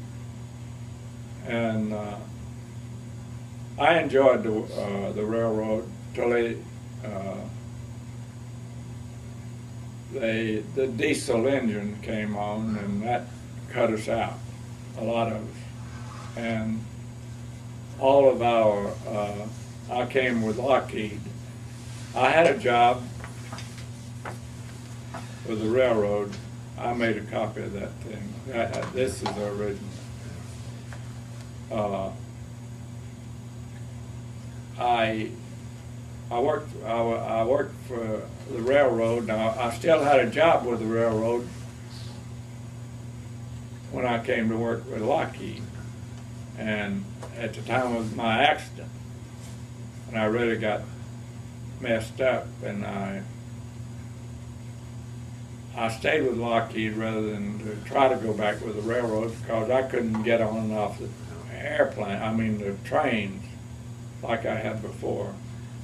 And I enjoyed the railroad till the diesel engine came on, and that cut us out, a lot of us. And all of I came with Lockheed. I had a job with the railroad. I made a copy of that thing. This is the original. I worked for the railroad. Now I still had a job with the railroad when I came to work with Lockheed, and at the time of my accident, and I really got messed up, and I stayed with Lockheed rather than to try to go back with the railroad, because I couldn't get on and off the the trains like I had before.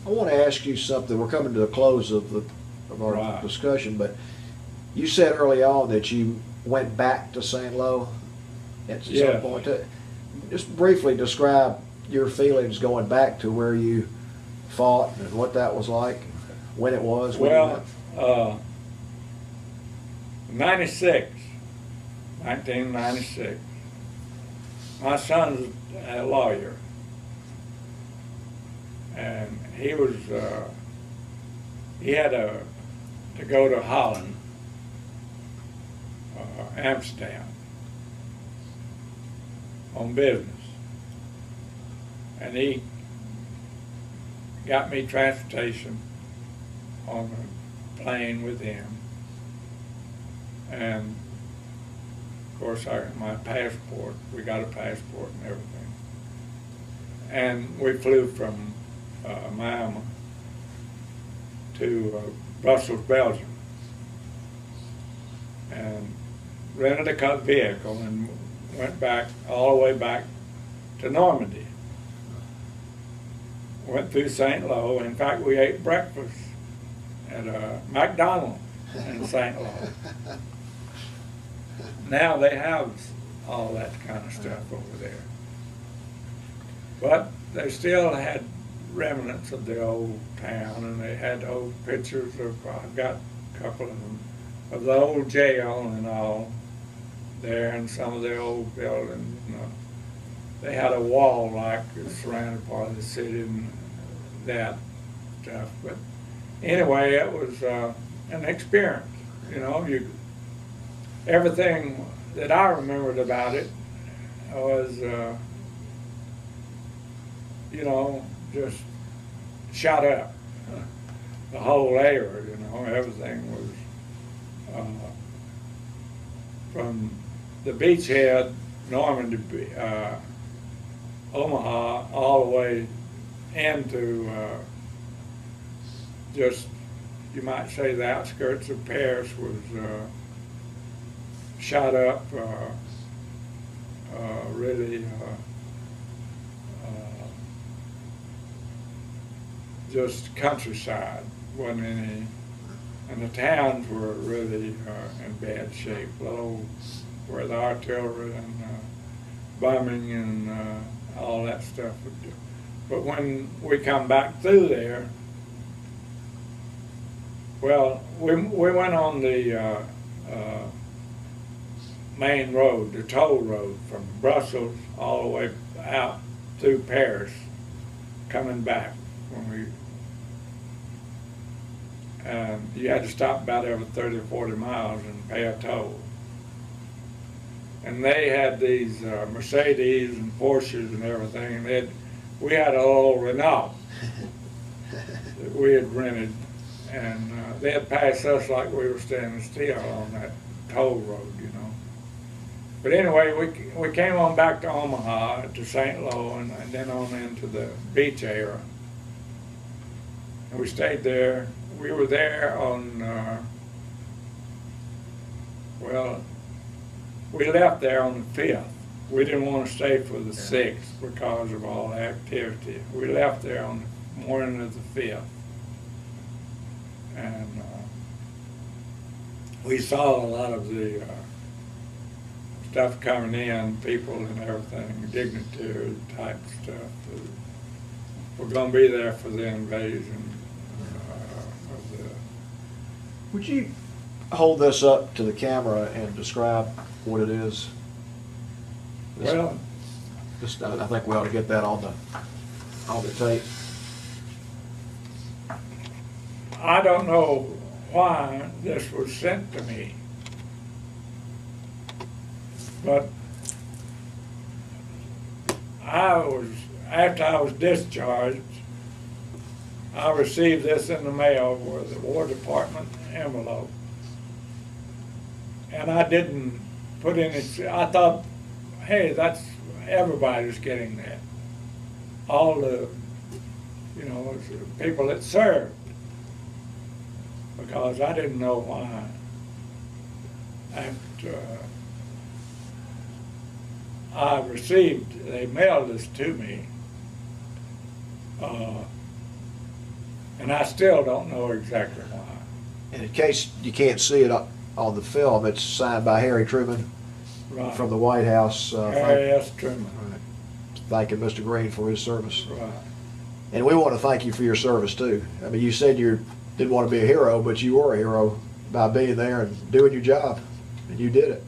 I want to ask you something. We're coming to the close of our Right. discussion, but you said early on that you went back to St. Lo at some Yeah. point. Just briefly describe your feelings going back to where you fought and what that was like, when it was. When you went. 1996, my son's a lawyer, and he had to go to Holland, Amsterdam, on business, and he got me transportation on a plane with him, and of course my passport, we got a passport and everything, and we flew from Miami to Brussels, Belgium, and rented a vehicle and went back, all the way back to Normandy. Went through St. Lo. In fact, we ate breakfast at a McDonald's in St. Lo. Now they have all that kind of stuff over there. But they still had remnants of the old town, and they had old pictures of, I got a couple of them, of the old jail and all there, and some of the old buildings. They had a wall like surrounded part of the city and that stuff. But anyway, it was an experience. You know, everything that I remembered about it was, you know, just shot up. The whole area, you know, everything was from the beachhead, Normandy, Omaha, all the way into just, you might say, the outskirts of Paris was shot up, really just countryside. Wasn't any, and the towns were really in bad shape, low, where the artillery and bombing and all that stuff would do. But when we come back through there, well, we went on the main road, the toll road from Brussels all the way out through Paris, coming back. And you had to stop about every 30 or 40 miles and pay a toll. And they had these Mercedes and Porsches and everything, and we had a little Renault that we had rented, and they'd pass us like we were standing still on that toll road, you know. But anyway, we came on back to Omaha, to St. Louis, and then on into the beach area. And we stayed there. We were there on, well, we left there on the 5th. We didn't want to stay for the 6th because of all the activity. We left there on the morning of the 5th. And we saw a lot of the stuff coming in, people and everything, dignitary type stuff. We're going to be there for the invasion of the... Would you hold this up to the camera and describe what it is? Well, I think we ought to get that on the tape. I don't know why this was sent to me, but after I was discharged, I received this in the mail with the War Department envelope. And I didn't put in it, I thought, hey, that's, everybody's getting that. All the, you know, people that served. Because I didn't know why. After I received, they mailed this to me. And I still don't know exactly why. And in case you can't see it on the film, it's signed by Harry Truman Right. from the White House. Harry S. Truman. Right. Thanking Mr. Green for his service. Right. And we want to thank you for your service too. I mean, you said you didn't want to be a hero, but you were a hero by being there and doing your job, and you did it.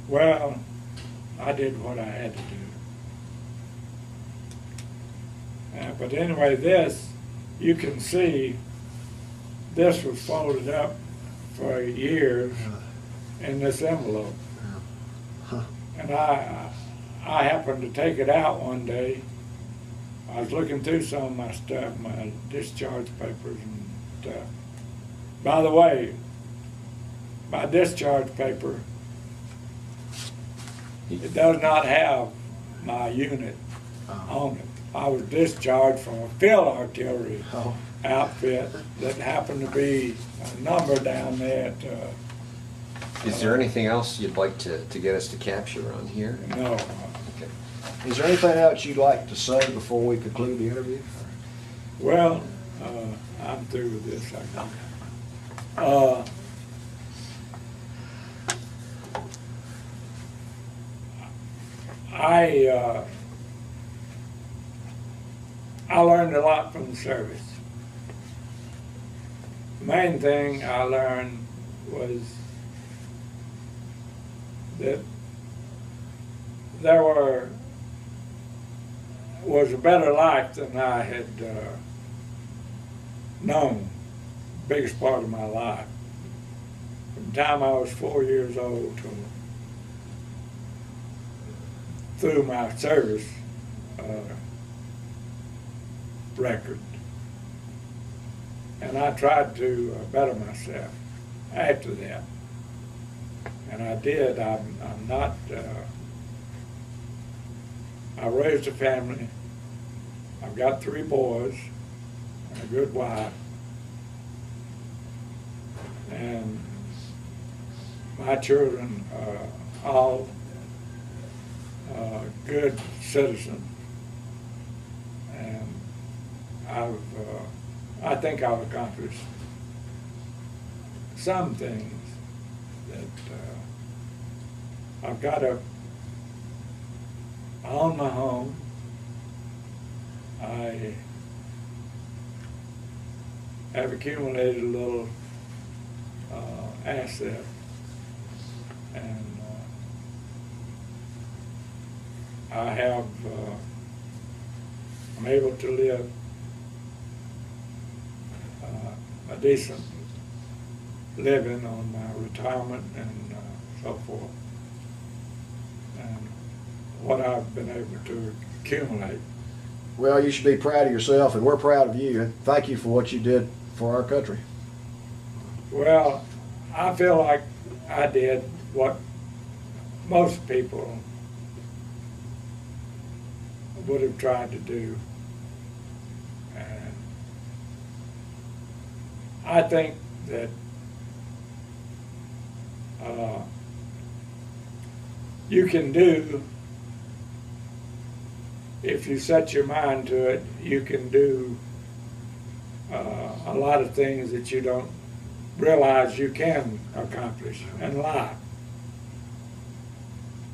Well, I did what I had to do. But anyway, this, you can see, this was folded up for years in this envelope. Huh. And I happened to take it out one day. I was looking through some of my stuff, my discharge papers and stuff. By the way, my discharge paper, it does not have my unit on it. I was discharged from a field artillery outfit that happened to be a number down there at... Is there anything else you'd like to get us to capture on here? No. Okay. Is there anything else you'd like to say before we conclude the interview? Well, I'm through with this, I think. I learned a lot from the service. The main thing I learned was that there was a better life than I had known, biggest part of my life. From the time I was 4 years old to through my service record. And I tried to better myself after that. And I did. I'm not, I raised a family. I've got 3 boys and a good wife. And my children are all good citizens. And I think I've accomplished some things that I own my home. I have accumulated a little asset, and I'm able to live a decent living on my retirement and so forth, and what I've been able to accumulate. Well, you should be proud of yourself, and we're proud of you. And thank you for what you did for our country. Well, I feel like I did what most people would have tried to do. And I think that you can do, if you set your mind to it, you can do a lot of things that you don't realize you can accomplish in life.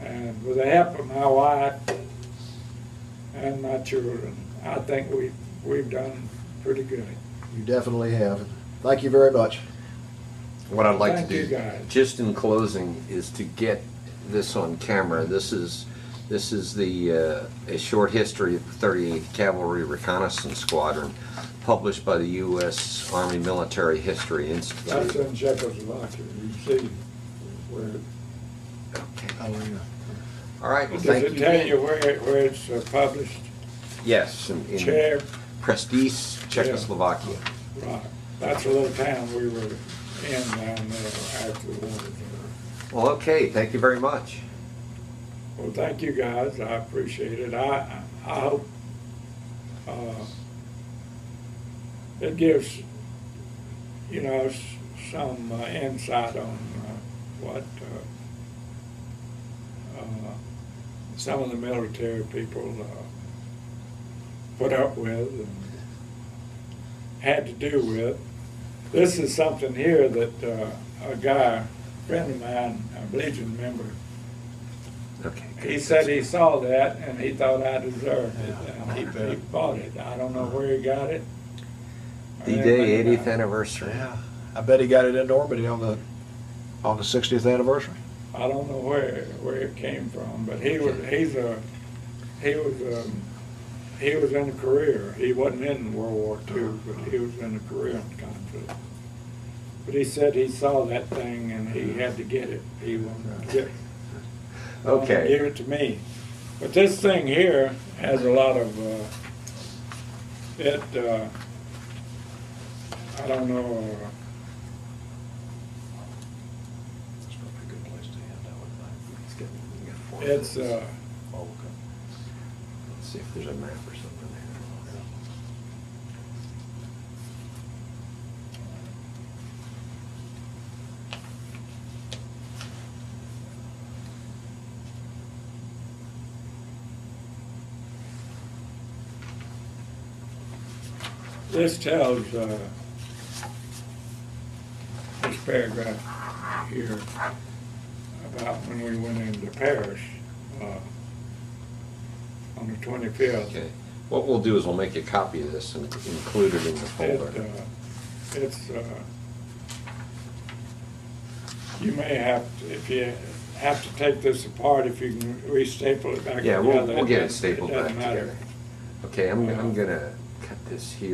And with the help of my wife and my children, I think we've done pretty good. You definitely have. Thank you very much. What I'd like Thank to you, do, guys. just in closing, is to get this on camera. This is the a short history of the 38th Cavalry Reconnaissance Squadron, published by the U.S. Army Military History Institute. That's in Czechoslovakia. You see where. Okay. Oh, yeah. All right. Well, Does thank it you. tell you where it's published? Yes, in Chair. Prestige, Czechoslovakia. Right. That's a little town we were in down there after the war was over. Well, okay. Thank you very much. Well, thank you guys. I appreciate it. I hope it gives, you know, some insight on what some of the military people put up with and had to do with. This is something here that a guy, a friend of mine, a Legion member, Okay. he said he saw that and he thought I deserved it, Yeah, and he bought it. I don't know where he got it. D-Day 80th anniversary. Yeah. I bet he got it in Normandy on the 60th anniversary. I don't know where it came from, but he was in a career. He wasn't in World War II, but he was in a Korean conflict. But he said he saw that thing and he had to get it. He wanted to Okay. give it to me. But this thing here has a lot of I don't know. That's probably a good place to end, I would think. Let's get, we got 4 It's minutes. Let's see if there's a map or something there. This tells this paragraph here about when we went into Paris on the 25th. Okay. What we'll do is we'll make a copy of this and include it in the folder. You may have, if you have to take this apart, if you can re-staple it back Yeah, together. we'll get it stapled back doesn't matter. together. Okay, I'm gonna cut this here.